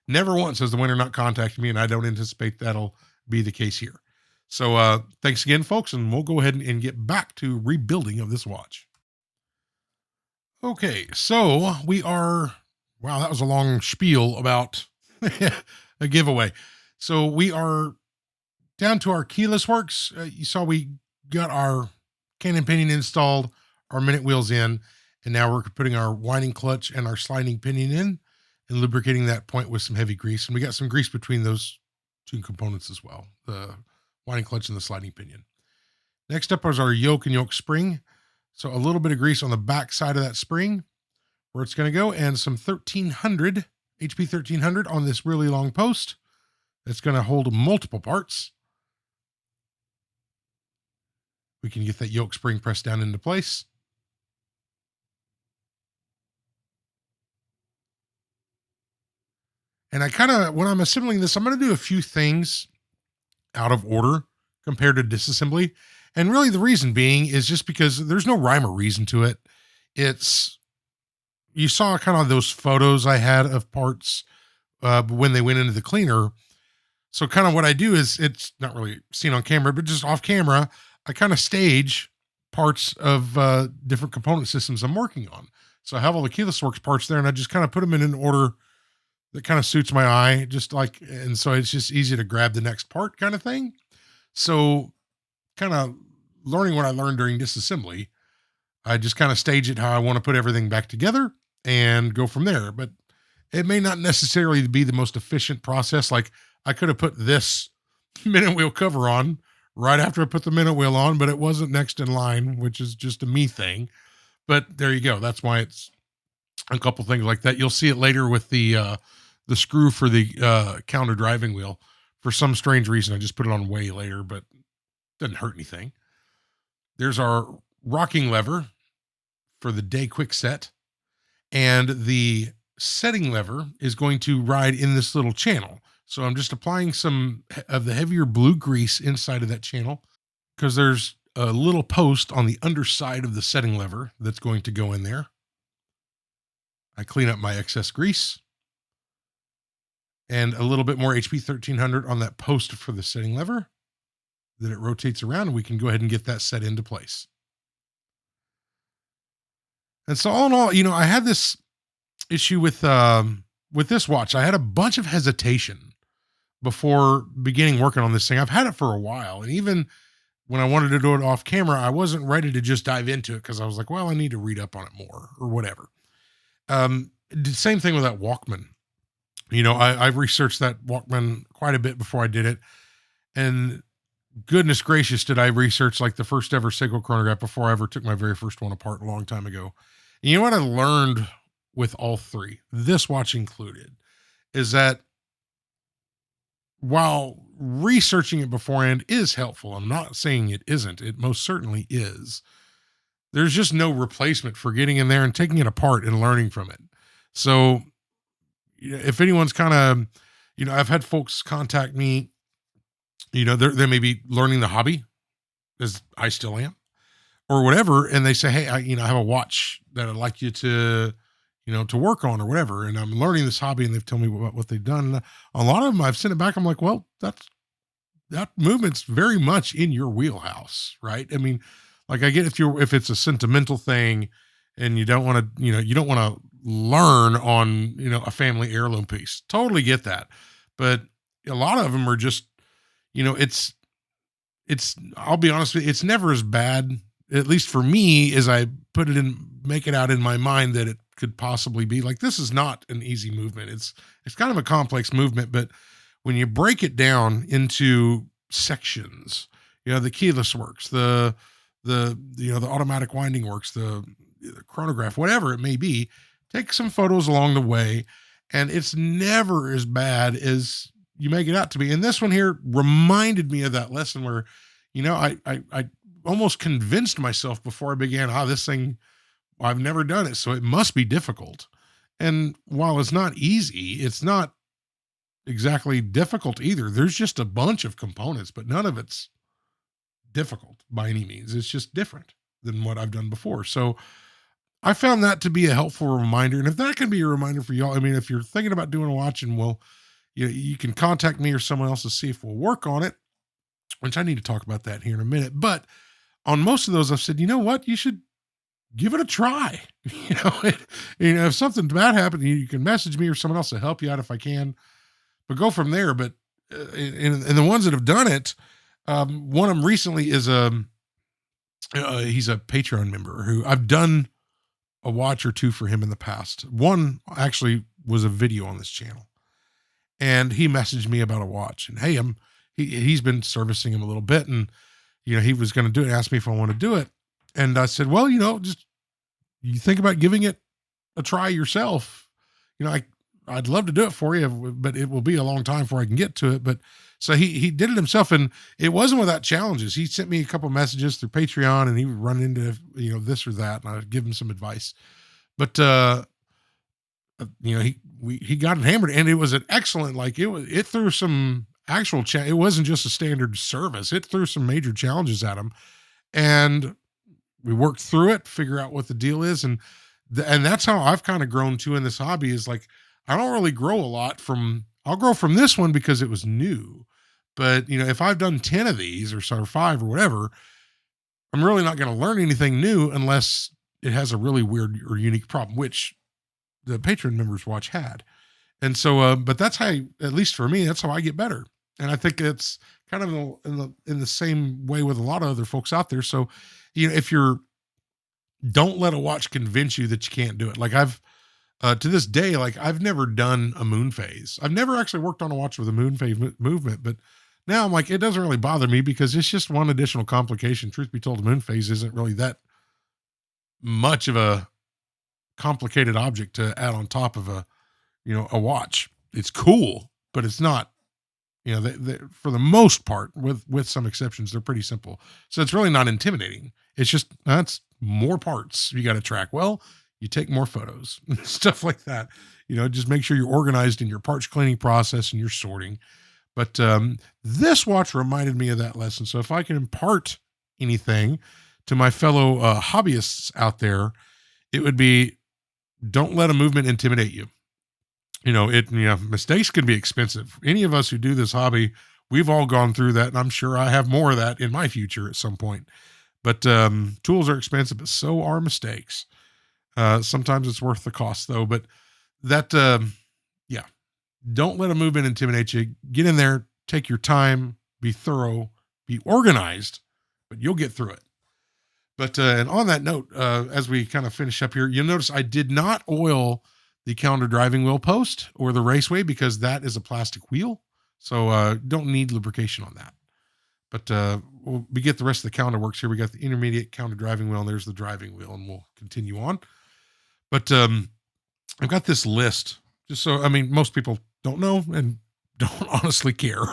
never once has the winner not contacted me, and I don't anticipate that'll be the case here. So thanks again, folks, and we'll go ahead and get back to rebuilding of this watch. Okay, so wow, that was a long spiel about a giveaway. So we are down to our keyless works. You saw we got our cannon pinion installed, our minute wheels in, and now we're putting our winding clutch and our sliding pinion in and lubricating that point with some heavy grease. And we got some grease between those two components as well, the winding clutch and the sliding pinion. Next up is our yoke and yoke spring. So a little bit of grease on the back side of that spring where it's going to go, and some 1300, HP 1300 on this really long post that's going to hold multiple parts. We can get that yoke spring pressed down into place. And when I'm assembling this, I'm going to do a few things out of order compared to disassembly. And really the reason being is just because there's no rhyme or reason to it. You saw kind of those photos I had of parts when they went into the cleaner. So kind of what I do is, it's not really seen on camera, but just off camera, I kind of stage parts of different component systems I'm working on. So I have all the keyless works parts there, and I just kind of put them in an order that kind of suits my eye, and so it's just easy to grab the next part kind of thing. So kind of learning what I learned during disassembly, I just kind of stage it how I want to put everything back together and go from there. But it may not necessarily be the most efficient process. Like, I could have put this minute wheel cover on right after I put the minute wheel on, but it wasn't next in line, which is just a me thing. But there you go. That's why it's a couple things like that. You'll see it later with the screw for the counter driving wheel. For some strange reason, I just put it on way later, but it doesn't hurt anything. There's our rocking lever for the day quick set, and the setting lever is going to ride in this little channel. So I'm just applying some of the heavier blue grease inside of that channel because there's a little post on the underside of the setting lever that's going to go in there. I clean up my excess grease and a little bit more HP 1300 on that post for the setting lever. Then it rotates around and we can go ahead and get that set into place. And so all in all, I had this issue with this watch. I had a bunch of hesitation before beginning working on this thing. I've had it for a while, and even when I wanted to do it off camera, I wasn't ready to just dive into it because I was like, well, I need to read up on it more or whatever. The same thing with that Walkman. I researched that Walkman quite a bit before I did it, and goodness gracious, did I research like the first ever Seiko chronograph before I ever took my very first one apart a long time ago. And you know what I learned with all three, this watch included, is that while researching it beforehand is helpful, I'm not saying it isn't, it most certainly is. There's just no replacement for getting in there and taking it apart and learning from it. So, if anyone's kind of, I've had folks contact me, they may be learning the hobby, as I still am, or whatever, and they say, hey, I have a watch that I'd like you to, to work on or whatever, and I'm learning this hobby, and they've told me what they've done. And a lot of them, I've sent it back. I'm like, well, that movement's very much in your wheelhouse, right? I mean, like I get if it's a sentimental thing, and you don't want to, you don't want to learn on, a family heirloom piece. Totally get that, but a lot of them are just, it's. I'll be honest with you, it's never as bad, at least for me, as I make it out in my mind that it could possibly be. Like, this is not an easy movement. It's kind of a complex movement, but when you break it down into sections, the keyless works, the automatic winding works, the chronograph, whatever it may be, take some photos along the way, and it's never as bad as you make it out to be. And this one here reminded me of that lesson where, I almost convinced myself before I began, this thing, I've never done it, so it must be difficult. And while it's not easy, it's not exactly difficult either. There's just a bunch of components, but none of it's difficult by any means. It's just different than what I've done before. So I found that to be a helpful reminder. And if that can be a reminder for y'all, I mean, if you're thinking about doing a watch, and you can contact me or someone else to see if we'll work on it, which I need to talk about that here in a minute. But on most of those, I've said, you know what, you should give it a try. If something bad happened, you can message me or someone else to help you out if I can, but go from there. But in the ones that have done it, one of them recently is he's a Patreon member who I've done a watch or two for him in the past. One actually was a video on this channel, and he messaged me about a watch, and hey, he's been servicing him a little bit, and he was going to do it, asked me if I want to do it. And I said, well, just you think about giving it a try yourself. I'd love to do it for you, but it will be a long time before I can get to it. But so he did it himself, and it wasn't without challenges. He sent me a couple messages through Patreon, and he would run into, this or that, and I'd give him some advice. But, he got it hammered, and it was an excellent, it threw some actual, it wasn't just a standard service. It threw some major challenges at him, and we worked through it, figure out what the deal is. And that's how I've kind of grown too in this hobby, is like, I don't really grow a lot I'll grow from this one because it was new. But, if I've done 10 of these or 5 or whatever, I'm really not going to learn anything new unless it has a really weird or unique problem, which the Patreon members watch had. And so, but that's how, at least for me, that's how I get better. And I think it's kind of in the same way with a lot of other folks out there. So, if don't let a watch convince you that you can't do it. Like to this day, I've never done a moon phase. I've never actually worked on a watch with a moon phase movement, but now I'm like, it doesn't really bother me because it's just one additional complication. Truth be told, the moon phase isn't really that much of a complicated object to add on top of a watch. It's cool, but it's not, for the most part, with some exceptions, they're pretty simple. So it's really not intimidating. It's just, that's more parts you got to track. Well, you take more photos, stuff like that. Just make sure you're organized in your parts cleaning process and your sorting. But this watch reminded me of that lesson. So if I can impart anything to my fellow hobbyists out there, it would be, don't let a movement intimidate you. Mistakes can be expensive. Any of us who do this hobby, we've all gone through that, and I'm sure I have more of that in my future at some point. But tools are expensive, but so are mistakes. Sometimes it's worth the cost, though. But that, yeah, don't let a movement intimidate you. Get in there, take your time, be thorough, be organized, but you'll get through it. But and on that note, as we kind of finish up here, you'll notice I did not oil the calendar driving wheel post or the raceway because that is a plastic wheel. So don't need lubrication on that. But we get the rest of the calendar works here. We got the intermediate calendar driving wheel, and there's the driving wheel, and we'll continue on. But I've got this list, just so, most people don't know and don't honestly care.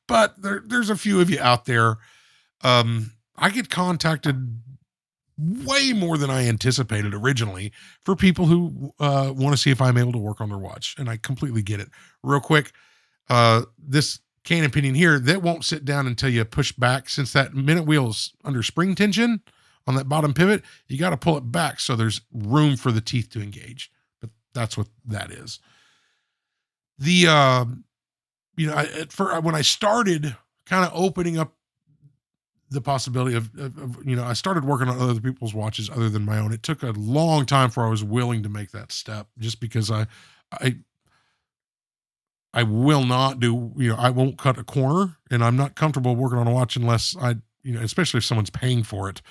But there's a few of you out there. I get contacted way more than I anticipated originally for people who want to see if I'm able to work on their watch. And I completely get it. Real quick, this cannon pinion here, that won't sit down until you push back. Since that minute wheel is under spring tension on that bottom pivot, you got to pull it back so there's room for the teeth to engage. But that's what that is. The, when I started kind of opening up the possibility of, I started working on other people's watches other than my own. It took a long time before I was willing to make that step, just because I will not do, I won't cut a corner, and I'm not comfortable working on a watch unless especially if someone's paying for it,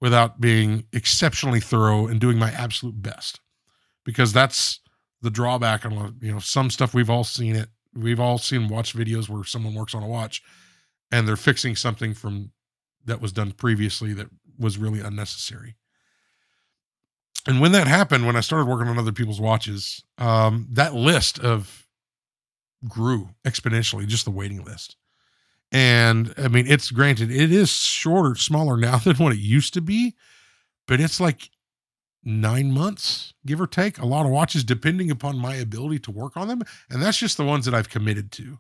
without being exceptionally thorough and doing my absolute best, because that's the drawback on, some stuff. We've all seen it. We've all seen watch videos where someone works on a watch and they're fixing something that was done previously that was really unnecessary. And when that happened, when I started working on other people's watches, that list grew exponentially, just the waiting list. And it's granted, it is shorter, smaller now than what it used to be, but it's like 9 months, give or take, a lot of watches, depending upon my ability to work on them. And that's just the ones that I've committed to.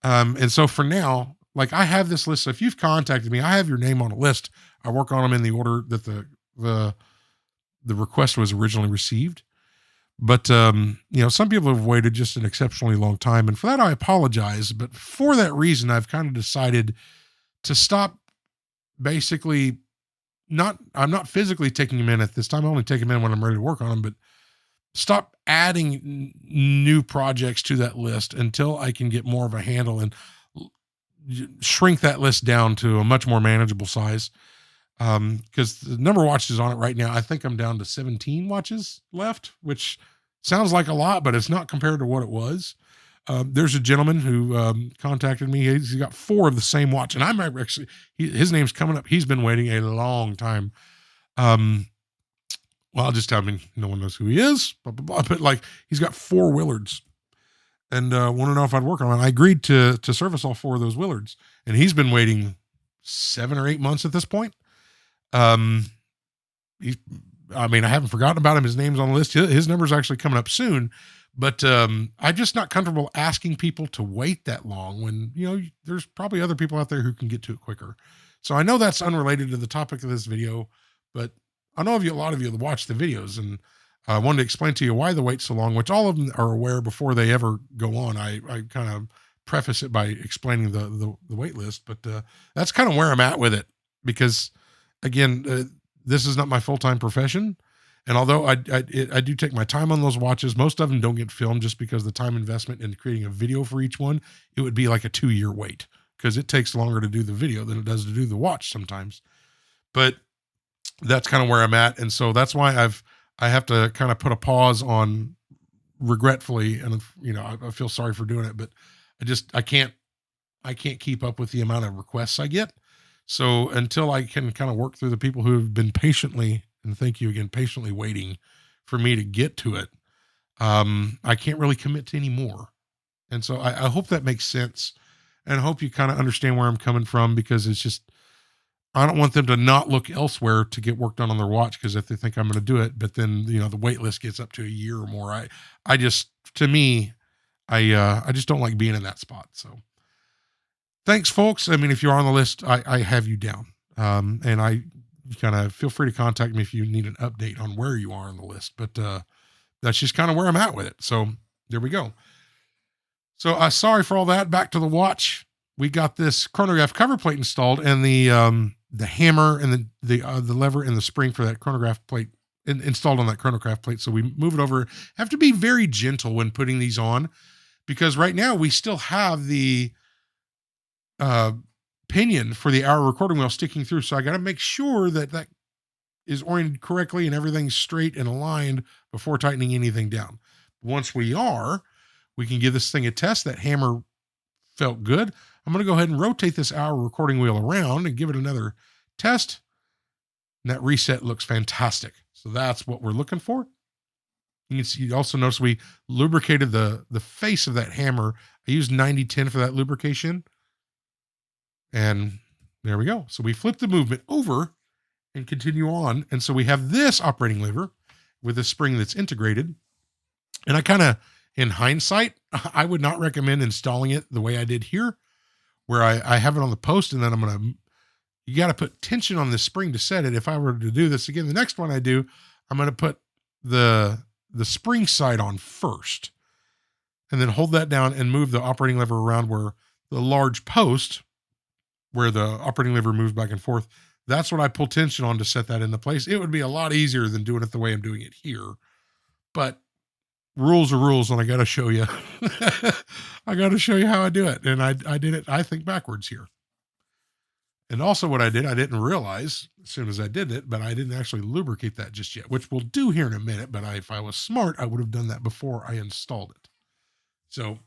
And so for now, like, I have this list. So if you've contacted me, I have your name on a list. I work on them in the order that the request was originally received. But, some people have waited just an exceptionally long time. And for that, I apologize. But for that reason, I've kind of decided to stop basically I'm not physically taking them in at this time. I only take them in when I'm ready to work on them, but stop adding new projects to that list until I can get more of a handle and shrink that list down to a much more manageable size. Because the number of watches on it right now, I think I'm down to 17 watches left, which sounds like a lot, but it's not compared to what it was. There's a gentleman who contacted me. He's got 4 of the same watch, and I'm actually, his name's coming up. He's been waiting a long time. Well, I'll just tell him, no one knows who he is, blah, blah, blah. But like, he's got 4 Willards, and want to know if I'd work on it. I agreed to service all 4 of those Willards, and he's been waiting 7 or 8 months at this point. I haven't forgotten about him. His name's on the list. His number's actually coming up soon, but I'm just not comfortable asking people to wait that long when, there's probably other people out there who can get to it quicker. So I know that's unrelated to the topic of this video, but I know a lot of you that watch the videos, and I wanted to explain to you why the wait's so long, which all of them are aware before they ever go on. I kind of preface it by explaining the wait list, but that's kind of where I'm at with it, because again, this is not my full-time profession. And although I do take my time on those watches, most of them don't get filmed just because the time investment in creating a video for each one, it would be like a 2-year wait, because it takes longer to do the video than it does to do the watch sometimes. But that's kind of where I'm at. And so that's why I have to kind of put a pause on, regretfully. And, I feel sorry for doing it, but I can't keep up with the amount of requests I get. So until I can kind of work through the people who have been patiently, and thank you again, patiently waiting for me to get to it, I can't really commit to any more. And so I hope that makes sense, and I hope you kind of understand where I'm coming from, because it's just, I don't want them to not look elsewhere to get work done on their watch, because if they think I'm going to do it, but then the wait list gets up to a year or more, I just to me I just don't like being in that spot. So thanks, folks. I mean, if you're on the list, I have you down, and I kind of feel free to contact me if you need an update on where you are on the list. But that's just kind of where I'm at with it. So there we go. So sorry for all that. Back to the watch. We got this chronograph cover plate installed, and the hammer and the lever and the spring for that chronograph plate installed on that chronograph plate. So we move it over. Have to be very gentle when putting these on, because right now we still have the pinion for the hour recording wheel sticking through. So I got to make sure that that is oriented correctly and everything's straight and aligned before tightening anything down. Once we can give this thing a test. That hammer felt good. I'm going to go ahead and rotate this hour recording wheel around and give it another test. And that reset looks fantastic. So that's what we're looking for. You also notice we lubricated the face of that hammer. I used 90-10 for that lubrication. And there we go. So we flip the movement over and continue on. And so we have this operating lever with a spring that's integrated. And I kind of, in hindsight, I would not recommend installing it the way I did here, where I have it on the post, and then you got to put tension on this spring to set it. If I were to do this again, the next one I do, I'm going to put the spring side on first, and then hold that down and move the operating lever around where the large post, where the operating lever moves back and forth. That's what I pull tension on to set that into place. It would be a lot easier than doing it the way I'm doing it here, but rules are rules, and I got to show you. I got to show you how I do it. And I did it, I think, backwards here. And also what I didn't realize as soon as I did it, but I didn't actually lubricate that just yet, which we'll do here in a minute. But if I was smart, I would have done that before I installed it. So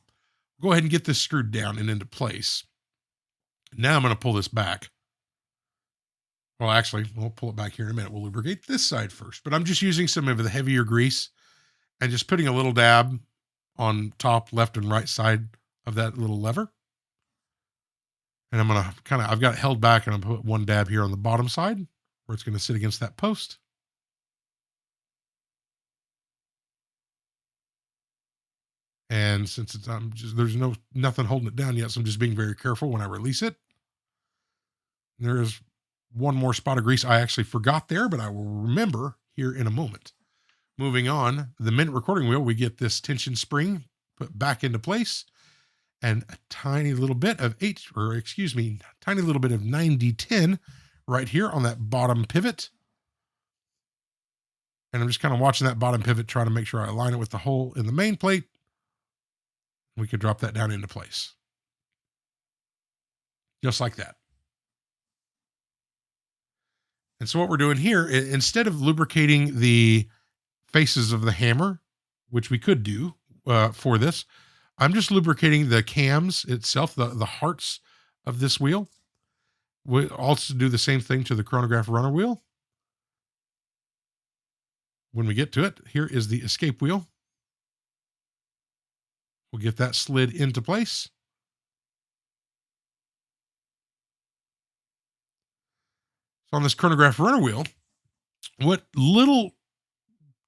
go ahead and get this screwed down and into place. Now I'm going to pull this back. Well, actually, we'll pull it back here in a minute. We'll lubricate this side first, but I'm just using some of the heavier grease and just putting a little dab on top, left, and right side of that little lever. And I'm going to I've got it held back, and I'm going to put one dab here on the bottom side where it's going to sit against that post. And since there's nothing holding it down yet, so I'm just being very careful when I release it. There is one more spot of grease I actually forgot there, but I will remember here in a moment. Moving on, the minute recording wheel, we get this tension spring put back into place, and a tiny little bit of 90-10 right here on that bottom pivot. And I'm just kind of watching that bottom pivot, trying to make sure I align it with the hole in the main plate. We could drop that down into place. Just like that. And so what we're doing here, instead of lubricating the faces of the hammer, which we could do for this, I'm just lubricating the cams itself, the hearts of this wheel. We also do the same thing to the chronograph runner wheel. When we get to it, here is the escape wheel. We'll get that slid into place. So on this chronograph runner wheel, what little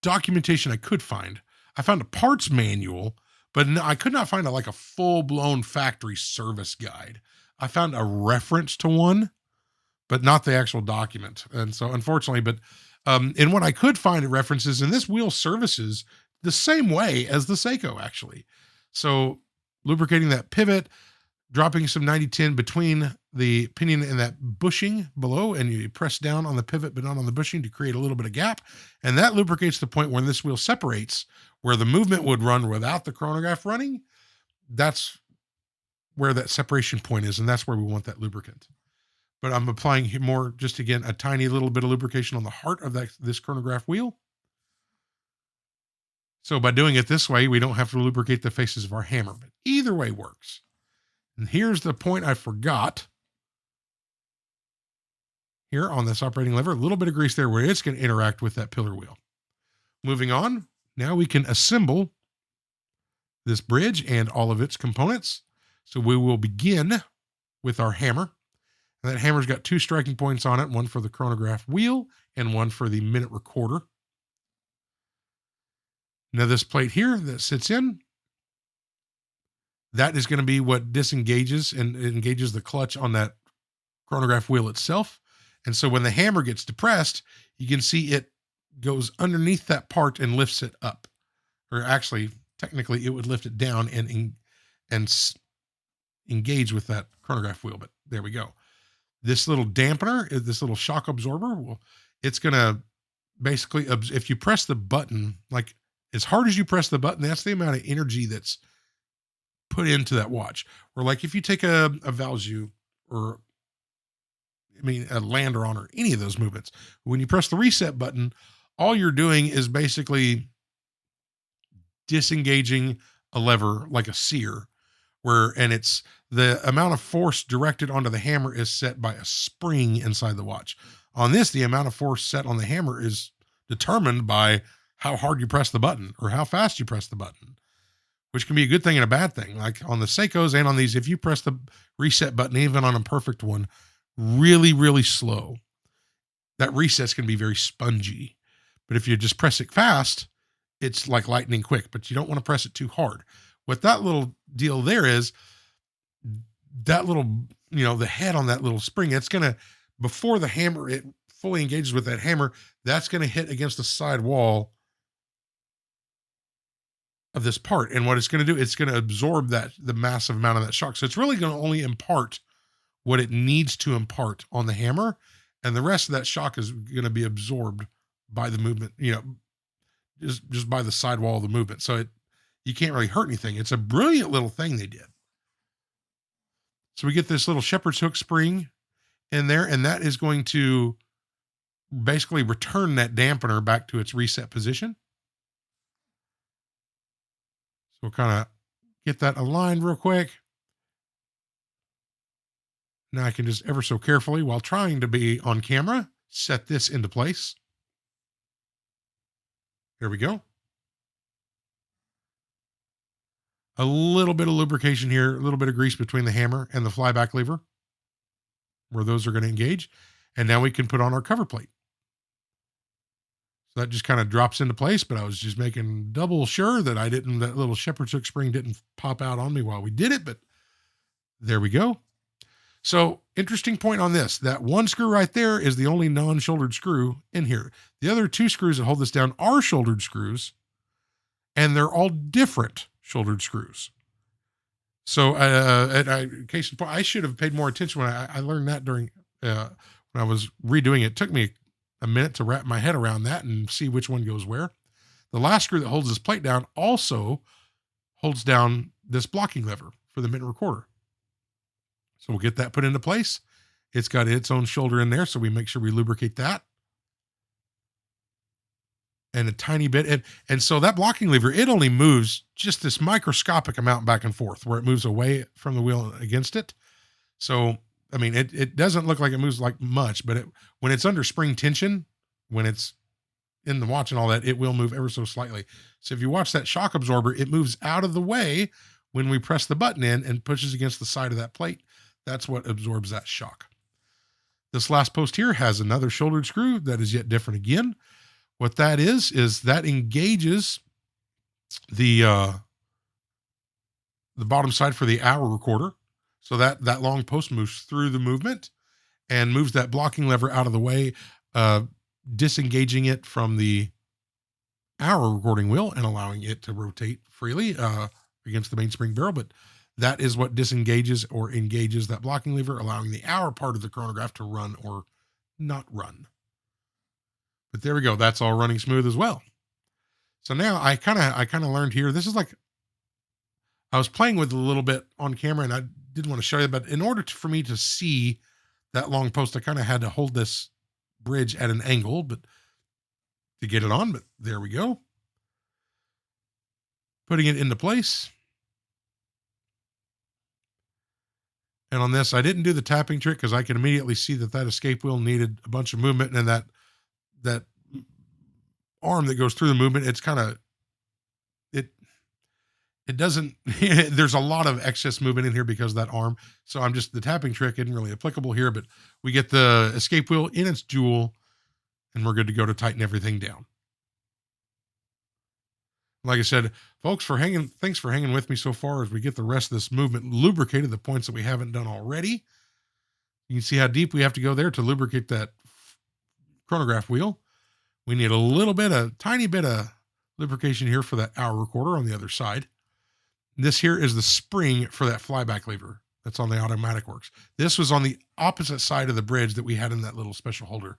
documentation I could find, I found a parts manual, but I could not find a full-blown factory service guide. I found a reference to one, but not the actual document. And so unfortunately, but in what I could find references, and this wheel services the same way as the Seiko actually. So lubricating that pivot, dropping some 90-10 between the pinion and that bushing below, and you press down on the pivot but not on the bushing to create a little bit of gap, and that lubricates the point when this wheel separates, where the movement would run without the chronograph running. That's where that separation point is, and that's where we want that lubricant. But I'm applying more, just again, a tiny little bit of lubrication on the heart of this chronograph wheel. So by doing it this way, we don't have to lubricate the faces of our hammer, but either way works. And here's the point I forgot. Here on this operating lever, a little bit of grease there where it's going to interact with that pillar wheel. Moving on, now we can assemble this bridge and all of its components. So we will begin with our hammer. And that hammer's got 2 striking points on it, one for the chronograph wheel and one for the minute recorder. Now this plate here that sits in, that is going to be what disengages and engages the clutch on that chronograph wheel itself. And so when the hammer gets depressed, you can see it goes underneath that part and lifts it up. Or actually, technically, it would lift it down and engage with that chronograph wheel. But there we go. This little dampener, this little shock absorber, well, it's going to basically, if you press the button, like as hard as you press the button, that's the amount of energy that's put into that watch. Or like if you take a Valjoux or a Landeron or any of those movements, when you press the reset button, all you're doing is basically disengaging a lever like a sear, and it's the amount of force directed onto the hammer is set by a spring inside the watch. On this, the amount of force set on the hammer is determined by how hard you press the button or how fast you press the button, which can be a good thing and a bad thing. Like on the Seikos and on these, if you press the reset button, even on a perfect one, really, really slow, that reset's going to be very spongy. But if you just press it fast, it's like lightning quick, but you don't want to press it too hard. What that little deal there is, that little, the head on that little spring, it's going to, before the hammer, it fully engages with that hammer, that's going to hit against the side wall of this part. And what it's going to do, it's going to absorb the massive amount of that shock. So it's really going to only impart what it needs to impart on the hammer. And the rest of that shock is going to be absorbed by the movement, just by the sidewall of the movement. So you can't really hurt anything. It's a brilliant little thing they did. So we get this little shepherd's hook spring in there, and that is going to basically return that dampener back to its reset position. So we'll kind of get that aligned real quick. Now I can just ever so carefully, while trying to be on camera, set this into place. There we go. A little bit of lubrication here, a little bit of grease between the hammer and the flyback lever where those are going to engage. And now we can put on our cover plate. So that just kind of drops into place, but I was just making double sure that that little shepherd's hook spring didn't pop out on me while we did it, but there we go. So interesting point on this, that one screw right there is the only non-shouldered screw in here. The other 2 screws that hold this down are shouldered screws, and they're all different shouldered screws. So case in point, I should have paid more attention when I learned that during when I was redoing it. It took me a minute to wrap my head around that and see which one goes where. The last screw that holds this plate down also holds down this blocking lever for the minute recorder. So we'll get that put into place. It's got its own shoulder in there, so we make sure we lubricate that. And a tiny bit. And so that blocking lever, it only moves just this microscopic amount back and forth where it moves away from the wheel against it. So, it doesn't look like it moves like much, but when it's under spring tension, when it's in the watch and all that, it will move ever so slightly. So if you watch that shock absorber, it moves out of the way when we press the button in and pushes against the side of that plate. That's what absorbs that shock. This last post here has another shouldered screw that is yet different again. What that is that engages the bottom side for the hour recorder. So that long post moves through the movement and moves that blocking lever out of the way, disengaging it from the hour recording wheel and allowing it to rotate freely against the mainspring barrel. But that is what disengages or engages that blocking lever, allowing the hour part of the chronograph to run or not run. But there we go. That's all running smooth as well. So now I kind of learned here. This is like, I was playing with it a little bit on camera and I didn't want to show you, but in order for me to see that long post, I kind of had to hold this bridge at an angle, but to get it on, but there we go. Putting it into place. And on this, I didn't do the tapping trick because I could immediately see that escape wheel needed a bunch of movement, and that arm that goes through the movement, it's kind of, it doesn't, there's a lot of excess movement in here because of that arm. So the tapping trick isn't really applicable here, but we get the escape wheel in its jewel and we're good to go to tighten everything down. Like I said, folks, thanks for hanging with me so far as we get the rest of this movement lubricated, the points that we haven't done already. You can see how deep we have to go there to lubricate that chronograph wheel. We need a tiny bit of lubrication here for that hour recorder on the other side. This here is the spring for that flyback lever that's on the automatic works. This was on the opposite side of the bridge that we had in that little special holder.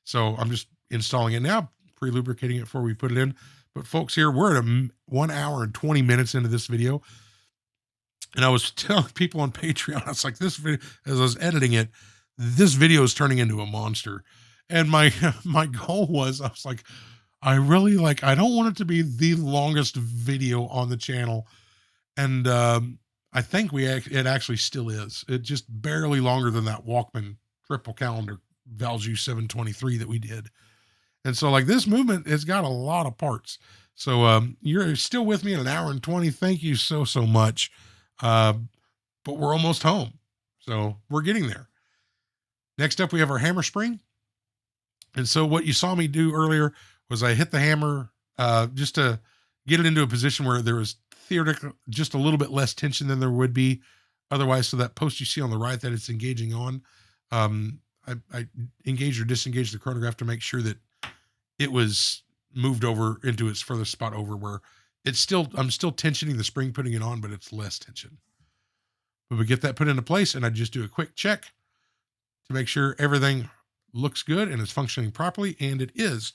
So I'm just installing it now, pre-lubricating it before we put it in. But folks, here we're at 1 hour and 20 minutes into this video. And I was telling people on Patreon, I was like, this video, as I was editing it, this video is turning into a monster. And my goal was, I was like, I don't want it to be the longest video on the channel. And I think it actually still is. It just barely longer than that Walkman triple calendar Valju 723 that we did. And so like this movement, it's got a lot of parts. So you're still with me at 1 hour and 20. Thank you so much. But we're almost home. So we're getting there. Next up, we have our hammer spring. And so what you saw me do earlier was I hit the hammer just to get it into a position where there was theoretically just a little bit less tension than there would be otherwise. So that post you see on the right that it's engaging on, I engaged or disengaged the chronograph to make sure that it was moved over into its furthest spot over where I'm still tensioning the spring, putting it on, but it's less tension. But we get that put into place and I just do a quick check to make sure everything looks good and is functioning properly. And it is.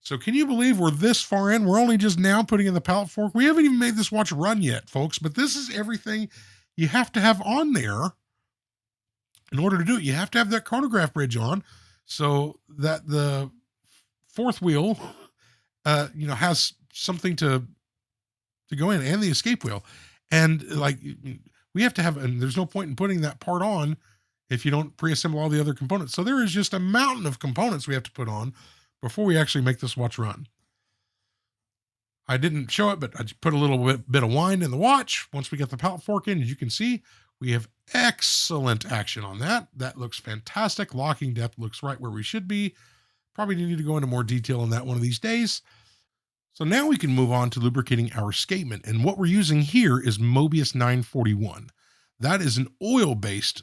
So can you believe we're this far in? We're only just now putting in the pallet fork. We haven't even made this watch run yet, folks, but this is everything you have to have on there. In order to do it, you have to have that chronograph bridge on so that the fourth wheel, has something to go in, and the escape wheel. And like we have to have, and there's no point in putting that part on if you don't pre-assemble all the other components. So there is just a mountain of components we have to put on before we actually make this watch run. I didn't show it, but I just put a little bit of wind in the watch. Once we get the pallet fork in, as you can see, we have excellent action on that. That looks fantastic. Locking depth looks right where we should be. Probably need to go into more detail on that one of these days. So now we can move on to lubricating our escapement. And what we're using here is Mobius 941. That is an oil-based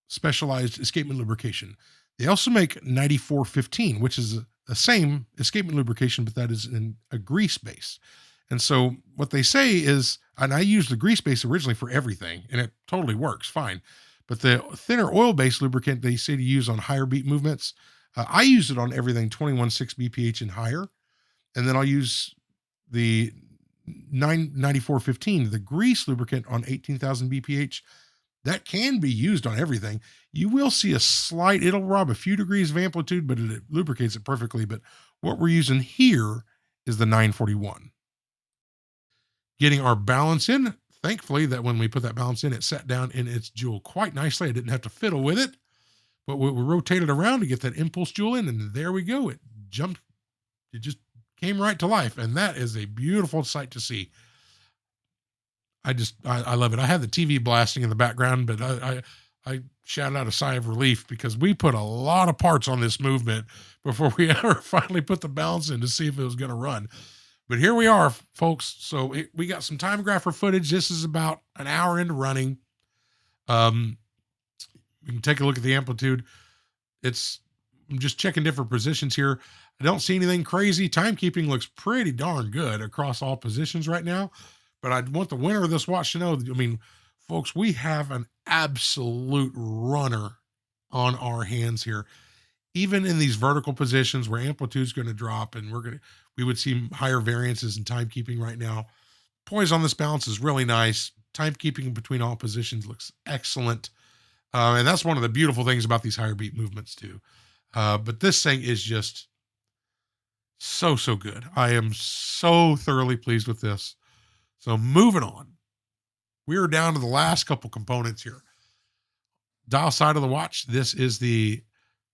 specialized escapement lubrication. They also make 9415, which is the same escapement lubrication, but that is in a grease base. And so what they say is, and I used the grease base originally for everything, and it totally works fine. But the thinner oil-based lubricant they say to use on higher beat movements, I use it on everything 21.6 BPH and higher. And then I'll use the 9415, the grease lubricant on 18,000 BPH. That can be used on everything. You will see it'll rob a few degrees of amplitude, but it lubricates it perfectly. But what we're using here is the 941. Getting our balance in, thankfully that when we put that balance in, it sat down in its jewel quite nicely. I didn't have to fiddle with it, but we rotated around to get that impulse jewel in, and there we go. It jumped. It just came right to life, and that is a beautiful sight to see. I love it. I had the TV blasting in the background, but I shouted out a sigh of relief because we put a lot of parts on this movement before we ever finally put the balance in to see if it was going to run. But here we are, folks. So we got some time grapher footage. This is about an hour into running. We can take a look at the amplitude. I'm just checking different positions here. I don't see anything crazy. Timekeeping looks pretty darn good across all positions right now. But I want the winner of this watch to know, folks, we have an absolute runner on our hands here. Even in these vertical positions where amplitude is going to drop and we would see higher variances in timekeeping right now. Poise on this balance is really nice. Timekeeping between all positions looks excellent. And that's one of the beautiful things about these higher beat movements too. But this thing is just so good. I am so thoroughly pleased with this. So moving on, we're down to the last couple components here. Dial side of the watch. This is the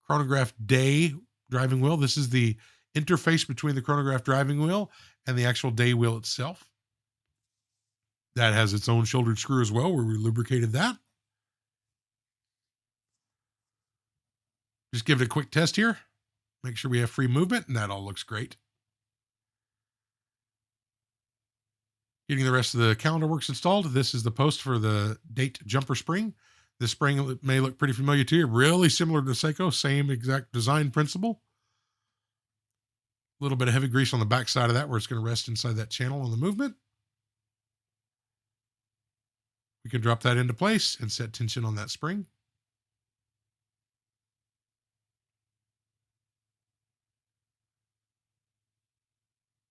chronograph day driving wheel. This is the interface between the chronograph driving wheel and the actual day wheel itself. That has its own shouldered screw as well, where we lubricated that. Just give it a quick test here. Make sure we have free movement, and that all looks great. Getting the rest of the calendar works installed. This is the post for the date jumper spring. This spring may look pretty familiar to you. Really similar to the Seiko, same exact design principle. A little bit of heavy grease on the back side of that where it's going to rest inside that channel on the movement. We can drop that into place and set tension on that spring.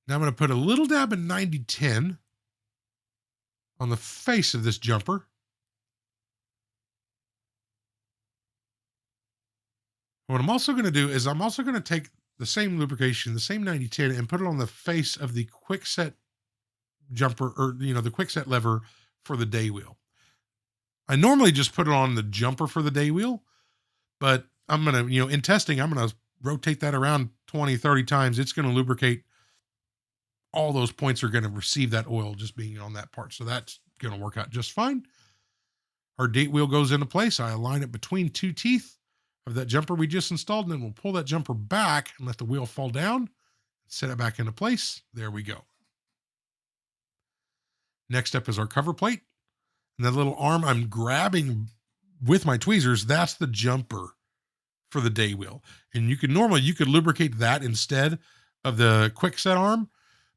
Now I'm going to put a little dab of 90-10 on the face of this jumper. What I'm also going to do is I'm also going to take the same lubrication, the same 90-10, and put it on the face of the quick set jumper, or, the quick set lever for the day wheel. I normally just put it on the jumper for the day wheel, but I'm going to, in testing, I'm going to rotate that around 20, 30 times. It's going to lubricate. All those points are going to receive that oil just being on that part. So that's going to work out just fine. Our date wheel goes into place. I align it between two teeth of that jumper we just installed, and then we'll pull that jumper back and let the wheel fall down, set it back into place. There we go. Next up is our cover plate. And that little arm I'm grabbing with my tweezers, that's the jumper for the day wheel. And you could lubricate that instead of the quick set arm,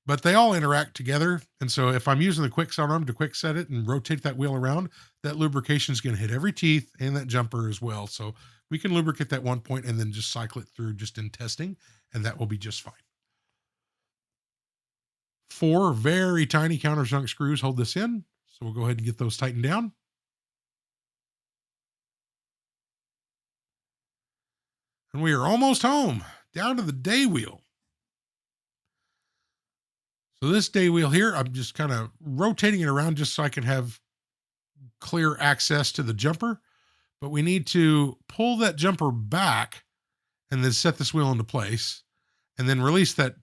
but they all interact together. And so if I'm using the quick set arm to quick set it and rotate that wheel around, that lubrication is going to hit every teeth and that jumper as well. So we can lubricate that one point and then just cycle it through just in testing, and that will be just fine. 4 very tiny countersunk screws hold this in. So we'll go ahead and get those tightened down. And we are almost home, down to the day wheel. So this day wheel here, I'm just kind of rotating it around just so I can have clear access to the jumper. But we need to pull that jumper back and then set this wheel into place and then release that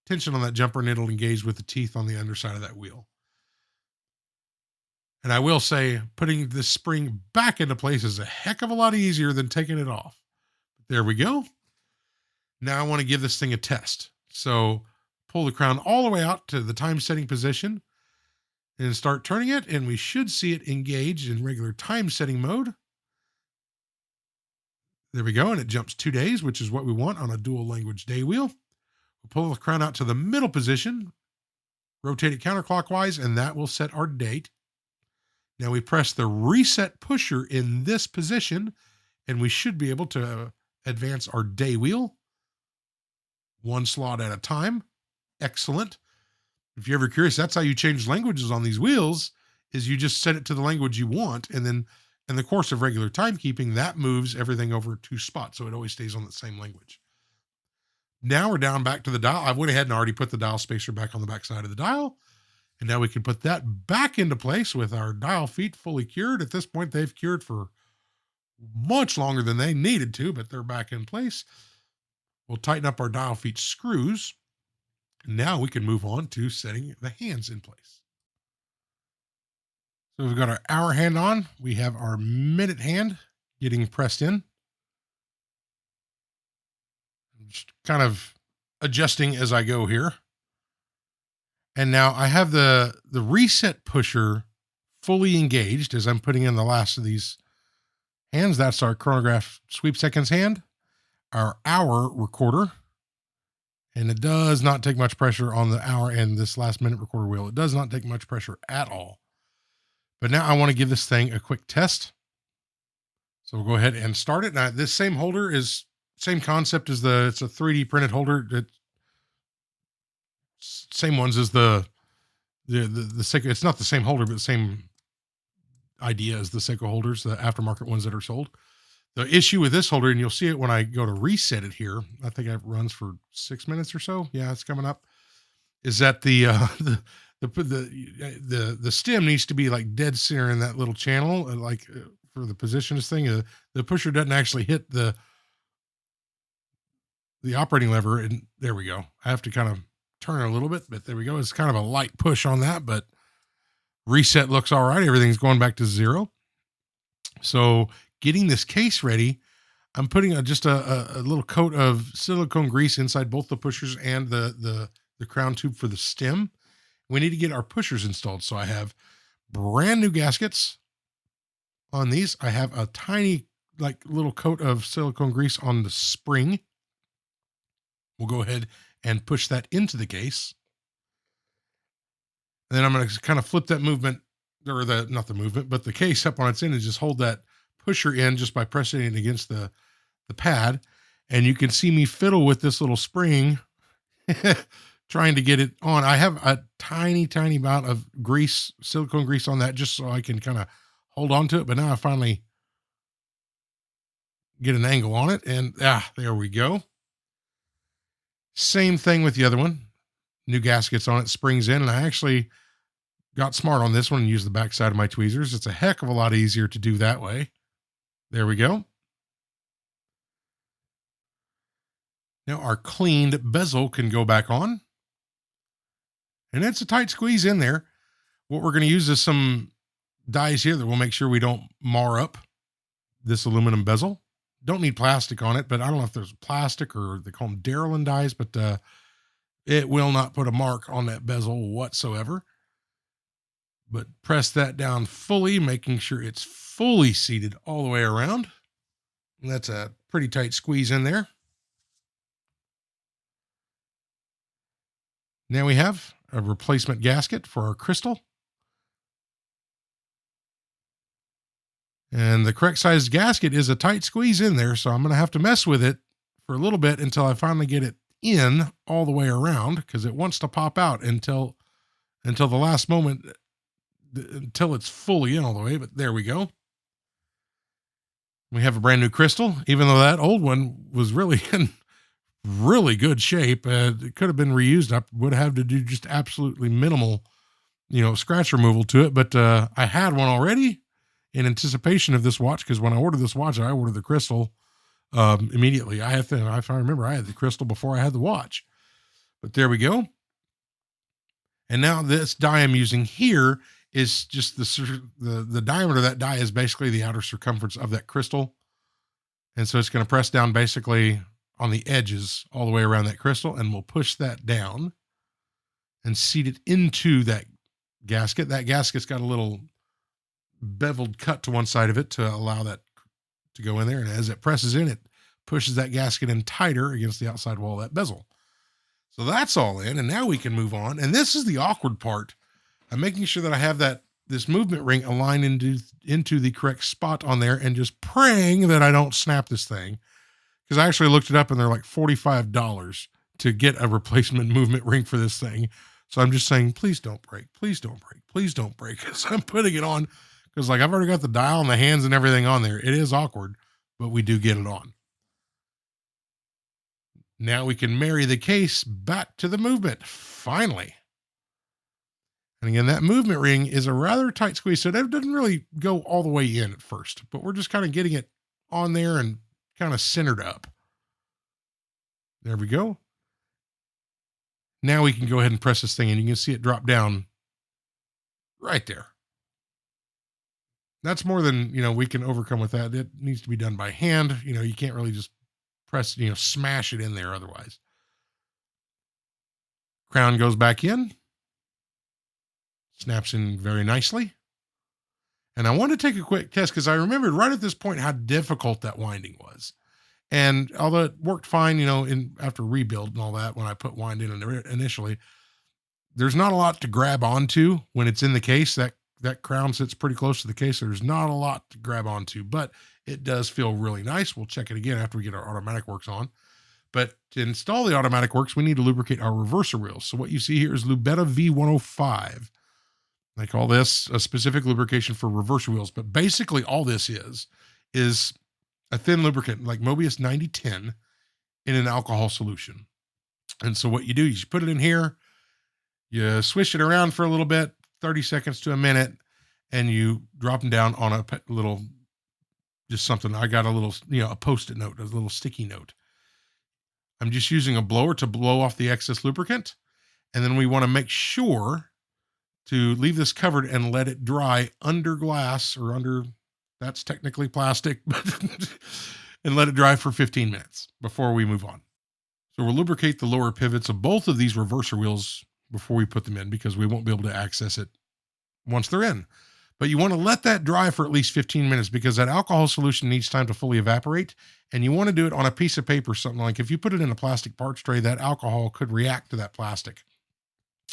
tension on that jumper, and it'll engage with the teeth on the underside of that wheel. And I will say, putting this spring back into place is a heck of a lot easier than taking it off. There we go. Now I want to give this thing a test. So pull the crown all the way out to the time setting position and start turning it, and we should see it engage in regular time setting mode. There we go, and it jumps 2 days, which is what we want on a dual language day wheel. We'll pull the crown out to the middle position, rotate it counterclockwise, and that will set our date. Now we press the reset pusher in this position, and we should be able to advance our day wheel 1 slot at a time. Excellent. If you're ever curious, that's how you change languages on these wheels, is you just set it to the language you want, and then in the course of regular timekeeping, that moves everything over 2 spots, so it always stays on the same language. Now we're down back to the dial. I went ahead and already put the dial spacer back on the back side of the dial, and now we can put that back into place with our dial feet fully cured. At this point, they've cured for much longer than they needed to, but they're back in place. We'll tighten up our dial feet screws. And now we can move on to setting the hands in place. So we've got our hour hand on. We have our minute hand getting pressed in. I'm just kind of adjusting as I go here. And now I have the reset pusher fully engaged as I'm putting in the last of these hands. That's our chronograph sweep seconds hand, our hour recorder. And it does not take much pressure on the hour and this last minute recorder wheel. It does not take much pressure at all. But now I want to give this thing a quick test. So we'll go ahead and start it. Now this same holder is same concept as it's a 3D printed holder. Same ones as the Seiko. It's not the same holder, but the same idea as the Seiko holders, the aftermarket ones that are sold. The issue with this holder, and you'll see it when I go to reset it here, I think it runs for 6 minutes or so. Yeah, it's coming up. Is that the stem needs to be like dead center in that little channel, for the positionist thing. The pusher doesn't actually hit the operating lever, and there we go. I have to kind of turn it a little bit, but there we go. It's kind of a light push on that, but Reset looks all right. Everything's going back to 0. So getting this case ready, I'm putting just a little coat of silicone grease inside both the pushers and the crown tube for the stem. We need to get our pushers installed. So I have brand new gaskets on these. I have a tiny like little coat of silicone grease on the spring. We'll go ahead and push that into the case. And then I'm going to kind of flip that movement, or not the movement, but the case up on its end, and just hold that pusher in just by pressing it against the pad. And you can see me fiddle with this little spring trying to get it on. I have a tiny amount of grease, silicone grease on that, just so I can kind of hold on to it. But now I finally get an angle on it, and there we go. Same thing with the other one. New gaskets on it, springs in, and I actually got smart on this one and used the back side of my tweezers. It's a heck of a lot easier to do that way. There we go. Now our cleaned bezel can go back on. And it's a tight squeeze in there. What we're going to use is some dies here that will make sure we don't mar up this aluminum bezel. Don't need plastic on it, but I don't know if there's plastic or they call them Darylin dies, but it will not put a mark on that bezel whatsoever. But press that down fully, making sure it's fully seated all the way around. And that's a pretty tight squeeze in there. Now we have a replacement gasket for our crystal. And the correct size gasket is a tight squeeze in there, so I'm going to have to mess with it for a little bit until I finally get it in all the way around, because it wants to pop out until the last moment, until it's fully in all the way. But there we go. We have a brand new crystal, even though that old one was really in really good shape. It could have been reused. I would have to do just absolutely minimal, scratch removal to it. But I had one already in anticipation of this watch, because when I ordered this watch, I ordered the crystal immediately. If I remember, I had the crystal before I had the watch. But there we go. And now this die I'm using here is just the diameter of that die is basically the outer circumference of that crystal. And so it's going to press down basically on the edges all the way around that crystal, and we'll push that down and seat it into that gasket. That gasket's got a little beveled cut to one side of it to allow that to go in there. And as it presses in, it pushes that gasket in tighter against the outside wall of that bezel. So that's all in, and now we can move on. And this is the awkward part. I'm making sure that I have this movement ring aligned into the correct spot on there, and just praying that I don't snap this thing. Because I actually looked it up, and they're like $45 to get a replacement movement ring for this thing. So I'm just saying, please don't break. Please don't break. Please don't break. So I'm putting it on, because I've already got the dial and the hands and everything on there. It is awkward, but we do get it on. Now we can marry the case back to the movement, finally. And again, that movement ring is a rather tight squeeze, so it doesn't really go all the way in at first, but we're just kind of getting it on there and kind of centered up. There we go. Now we can go ahead and press this thing, and you can see it drop down right there. That's more than, we can overcome with that. It needs to be done by hand. You can't really just press, smash it in there otherwise. Crown goes back in. Snaps in very nicely. And I want to take a quick test, because I remembered right at this point how difficult that winding was. And although it worked fine, after rebuild and all that, when I put wind in initially, there's not a lot to grab onto when it's in the case. That crown sits pretty close to the case. So there's not a lot to grab onto, but it does feel really nice. We'll check it again after we get our automatic works on. But to install the automatic works, we need to lubricate our reverser wheels. So what you see here is Lubetta V105. They call this a specific lubrication for reverser wheels. But basically all this is a thin lubricant like Mobius 9010 in an alcohol solution. And so what you do is you put it in here, you swish it around for a little bit, 30 seconds to a minute, and you drop them down on a little, just something. I got a little, a Post-it note, a little sticky note. I'm just using a blower to blow off the excess lubricant. And then we want to make sure to leave this covered and let it dry under glass or under, that's technically plastic, but and let it dry for 15 minutes before we move on. So we'll lubricate the lower pivots of both of these reverser wheels before we put them in, because we won't be able to access it once they're in. But you want to let that dry for at least 15 minutes, because that alcohol solution needs time to fully evaporate. And you want to do it on a piece of paper, something like, if you put it in a plastic parts tray, that alcohol could react to that plastic.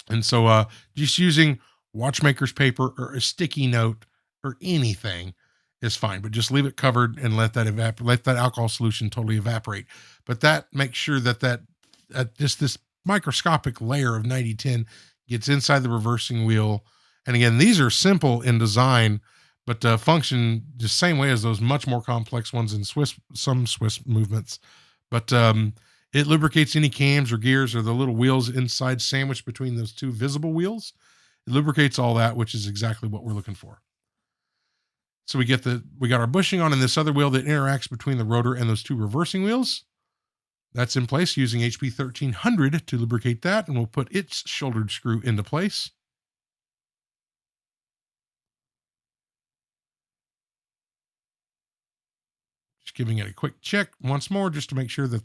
And so just using watchmaker's paper or a sticky note or anything is fine, but just leave it covered and let that alcohol solution totally evaporate. But that makes sure that just this microscopic layer of 9010 gets inside the reversing wheel. And again, these are simple in design, but function the same way as those much more complex ones in some Swiss movements. But it lubricates any cams or gears or the little wheels inside sandwiched between those two visible wheels. It lubricates all that, which is exactly what we're looking for. So we got our bushing on in this other wheel that interacts between the rotor and those two reversing wheels. That's in place using HP 1300 to lubricate that, and we'll put its shouldered screw into place. Just giving it a quick check once more just to make sure that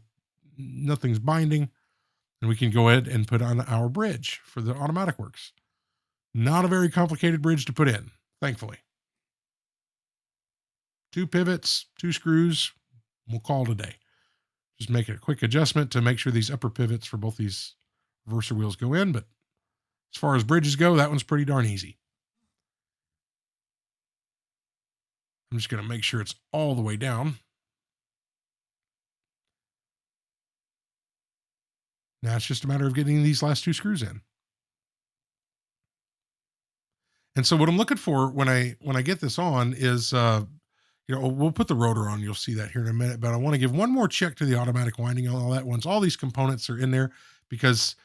nothing's binding, and we can go ahead and put on our bridge for the automatic works. Not a very complicated bridge to put in, thankfully. 2 pivots, 2 screws, we'll call it a day. Just make a quick adjustment to make sure these upper pivots for both these reverser wheels go in. But as far as bridges go, that one's pretty darn easy. I'm just going to make sure it's all the way down. Now it's just a matter of getting these last 2 screws in. And so what I'm looking for when I get this on is, we'll put the rotor on. You'll see that here in a minute, but I want to give one more check to the automatic winding on all that. Once all these components are in there, because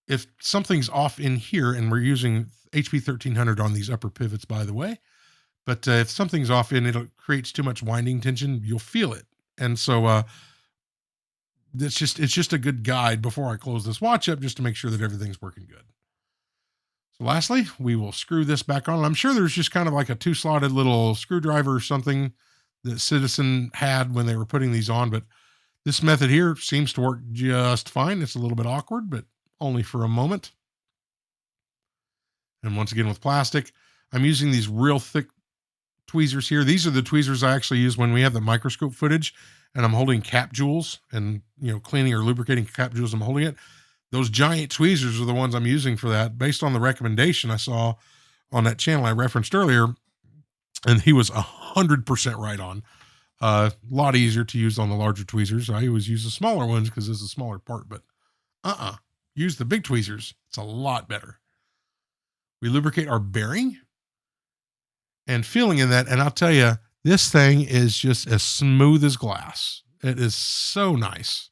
if something's off in here, and we're using HP 1300 on these upper pivots, by the way, but if something's off and it creates too much winding tension, you'll feel it. And so it's just a good guide before I close this watch up, just to make sure that everything's working good. So lastly, we will screw this back on. I'm sure there's just kind of like a 2-slotted little screwdriver or something that Citizen had when they were putting these on, but this method here seems to work just fine. It's a little bit awkward, but only for a moment. And once again, with plastic, I'm using these real thick tweezers here. These are the tweezers I actually use when we have the microscope footage and I'm holding cap jewels and, cleaning or lubricating cap jewels. I'm holding it. Those giant tweezers are the ones I'm using for that, based on the recommendation I saw on that channel I referenced earlier. And he was 100% right on. A lot easier to use on the larger tweezers. I always use the smaller ones because it's a smaller part, but use the big tweezers. It's a lot better. We lubricate our bearing and feeling in that. And I'll tell you, this thing is just as smooth as glass. It is so nice.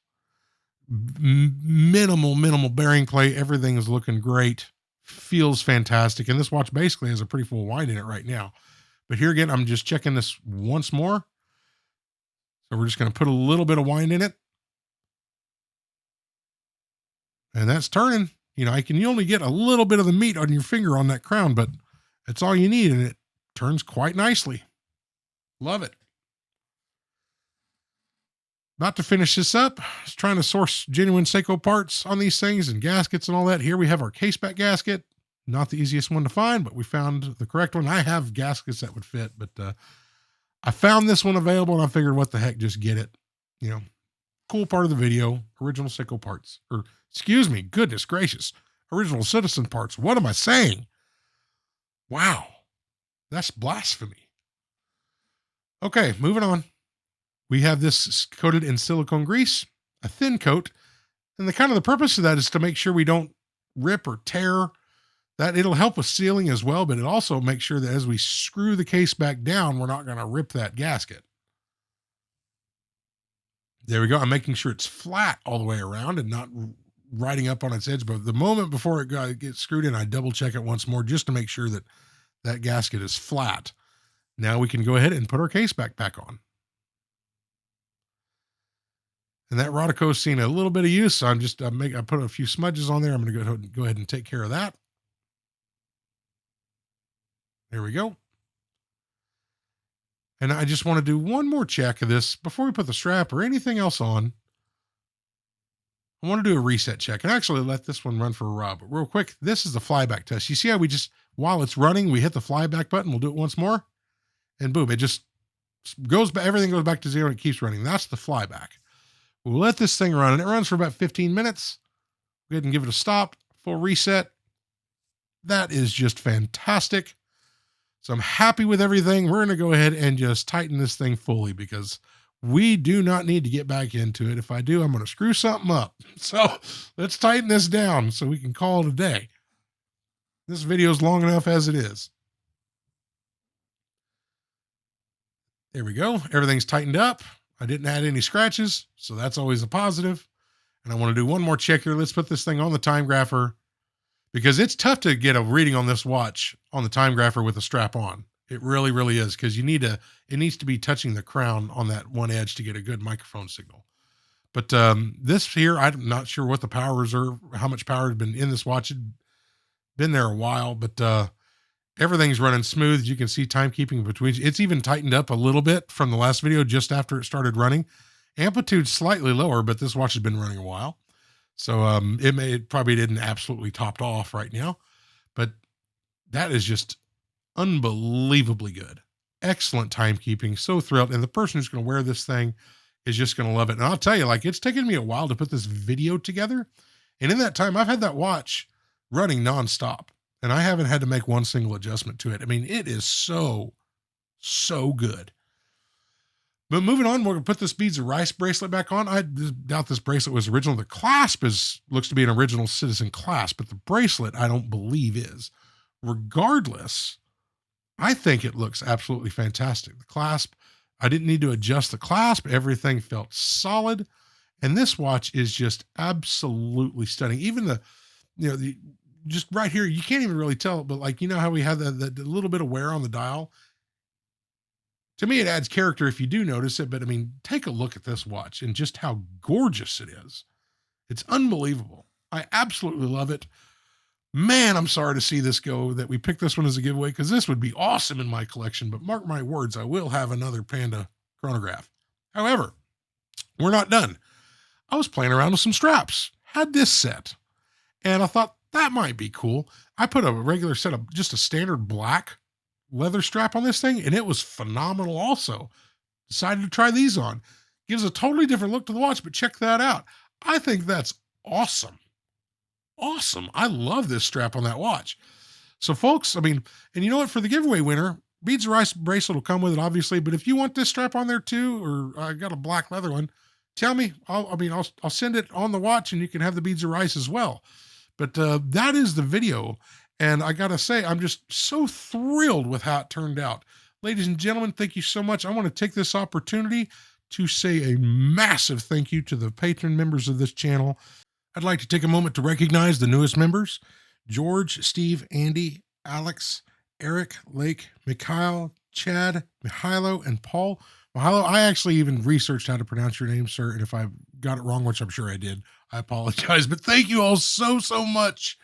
Minimal bearing play. Everything is looking great. Feels fantastic. And this watch basically has a pretty full wind in it right now. But here again, I'm just checking this once more. So we're just going to put a little bit of wind in it. And that's turning. You only get a little bit of the meat on your finger on that crown, but that's all you need. And it turns quite nicely. Love it. About to finish this up. Just trying to source genuine Seiko parts on these things and gaskets and all that. Here we have our case back gasket. Not the easiest one to find, but we found the correct one. I have gaskets that would fit, but I found this one available and I figured, what the heck, just get it. Cool part of the video, original Seiko parts. Or, excuse me, goodness gracious, original Citizen parts. What am I saying? Wow, that's blasphemy. Okay, moving on. We have this coated in silicone grease, a thin coat, and the purpose of that is to make sure we don't rip or tear. That it'll help with sealing as well, but it also makes sure that as we screw the case back down, we're not going to rip that gasket. There we go. I'm making sure it's flat all the way around and not riding up on its edge. But the moment before it gets screwed in, I double check it once more just to make sure that that gasket is flat. Now we can go ahead and put our case back on. And that Rodico's seen a little bit of use. So I put a few smudges on there. I'm going to go ahead and take care of that. There we go. And I just want to do one more check of this before we put the strap or anything else on. I want to do a reset check and actually let this one run for a while. But real quick, this is the flyback test. You see how we just, while it's running, we hit the flyback button. We'll do it once more. And boom, it just goes back. Everything goes back to zero and it keeps running. That's the flyback. We'll let this thing run. And it runs for about 15 minutes. Go ahead and give it a stop. Full reset. That is just fantastic. So I'm happy with everything. We're going to go ahead and just tighten this thing fully because we do not need to get back into it. If I do, I'm going to screw something up. So let's tighten this down so we can call it a day. This video is long enough as it is. There we go. Everything's tightened up. I didn't add any scratches, so that's always a positive. And I want to do one more check here. Let's put this thing on the time grapher because it's tough to get a reading on this watch on the time grapher with a strap on. It really, really is because it needs to be touching the crown on that one edge to get a good microphone signal. But this here, I'm not sure what the power reserve, how much power had been in this watch. It had been there a while, but everything's running smooth. You can see timekeeping between. It's even tightened up a little bit from the last video just after it started running. Amplitude slightly lower, but this watch has been running a while. So it probably didn't absolutely topped off right now, but that is just unbelievably good. Excellent timekeeping. So thrilled. And the person who's going to wear this thing is just going to love it. And I'll tell you, like, it's taken me a while to put this video together. And in that time, I've had that watch running nonstop and I haven't had to make one single adjustment to it. I mean, it is so, so good. But moving on, we're going to put this Beads of Rice bracelet back on. I doubt this bracelet was original. The clasp looks to be an original Citizen clasp, but the bracelet I don't believe is. Regardless, I think it looks absolutely fantastic. The clasp, I didn't need to adjust the clasp. Everything felt solid. And this watch is just absolutely stunning. Even just right here, you can't even really tell, but like, you know how we have the little bit of wear on the dial? To me, it adds character if you do notice it, but I mean, take a look at this watch and just how gorgeous it is. It's unbelievable. I absolutely love it. Man, I'm sorry to see this go, that we picked this one as a giveaway, because this would be awesome in my collection, but mark my words, I will have another Panda chronograph. However, we're not done. I was playing around with some straps, had this set, and I thought that might be cool. I put a regular set of just a standard black leather strap on this thing, and it was phenomenal also. Decided to try these on. Gives a totally different look to the watch, but check that out. I think that's awesome. Awesome. I love this strap on that watch. So folks, I mean, and you know what, for the giveaway winner, Beads of Rice bracelet will come with it, obviously, but if you want this strap on there too, or I got a black leather one, tell me. I'll send it on the watch and you can have the Beads of Rice as well. But that is the video. And I got to say, I'm just so thrilled with how it turned out. Ladies and gentlemen, thank you so much. I want to take this opportunity to say a massive thank you to the patron members of this channel. I'd like to take a moment to recognize the newest members: George, Steve, Andy, Alex, Eric, Lake, Mikhail, Chad, Mihailo, and Paul. Mihailo, I actually even researched how to pronounce your name, sir. And if I got it wrong, which I'm sure I did, I apologize. But thank you all so, so much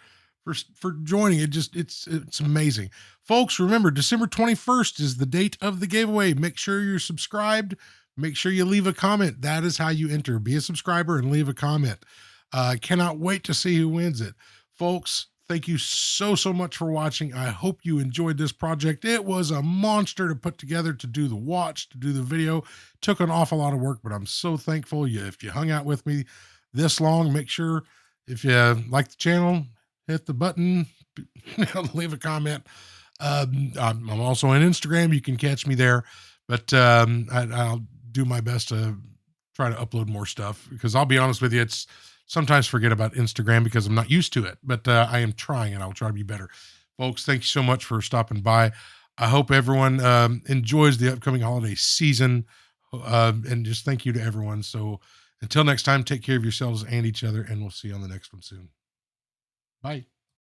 for joining. It's amazing. Folks, remember, December 21st is the date of the giveaway. Make sure you're subscribed. Make sure you leave a comment. That is how you enter. Be a subscriber and leave a comment. Cannot wait to see who wins it. Folks, thank you so, so much for watching. I hope you enjoyed this project. It was a monster to put together, to do the watch, to do the video. Took an awful lot of work, but I'm so thankful if you hung out with me this long. Make sure, if you like the channel, hit the button, leave a comment. I'm also on Instagram. You can catch me there, but I'll do my best to try to upload more stuff, because I'll be honest with you, it's sometimes forget about Instagram because I'm not used to it, but I am trying and I'll try to be better. Folks, thank you so much for stopping by. I hope everyone enjoys the upcoming holiday season, and just thank you to everyone. So until next time, take care of yourselves and each other, and we'll see you on the next one soon. Bye.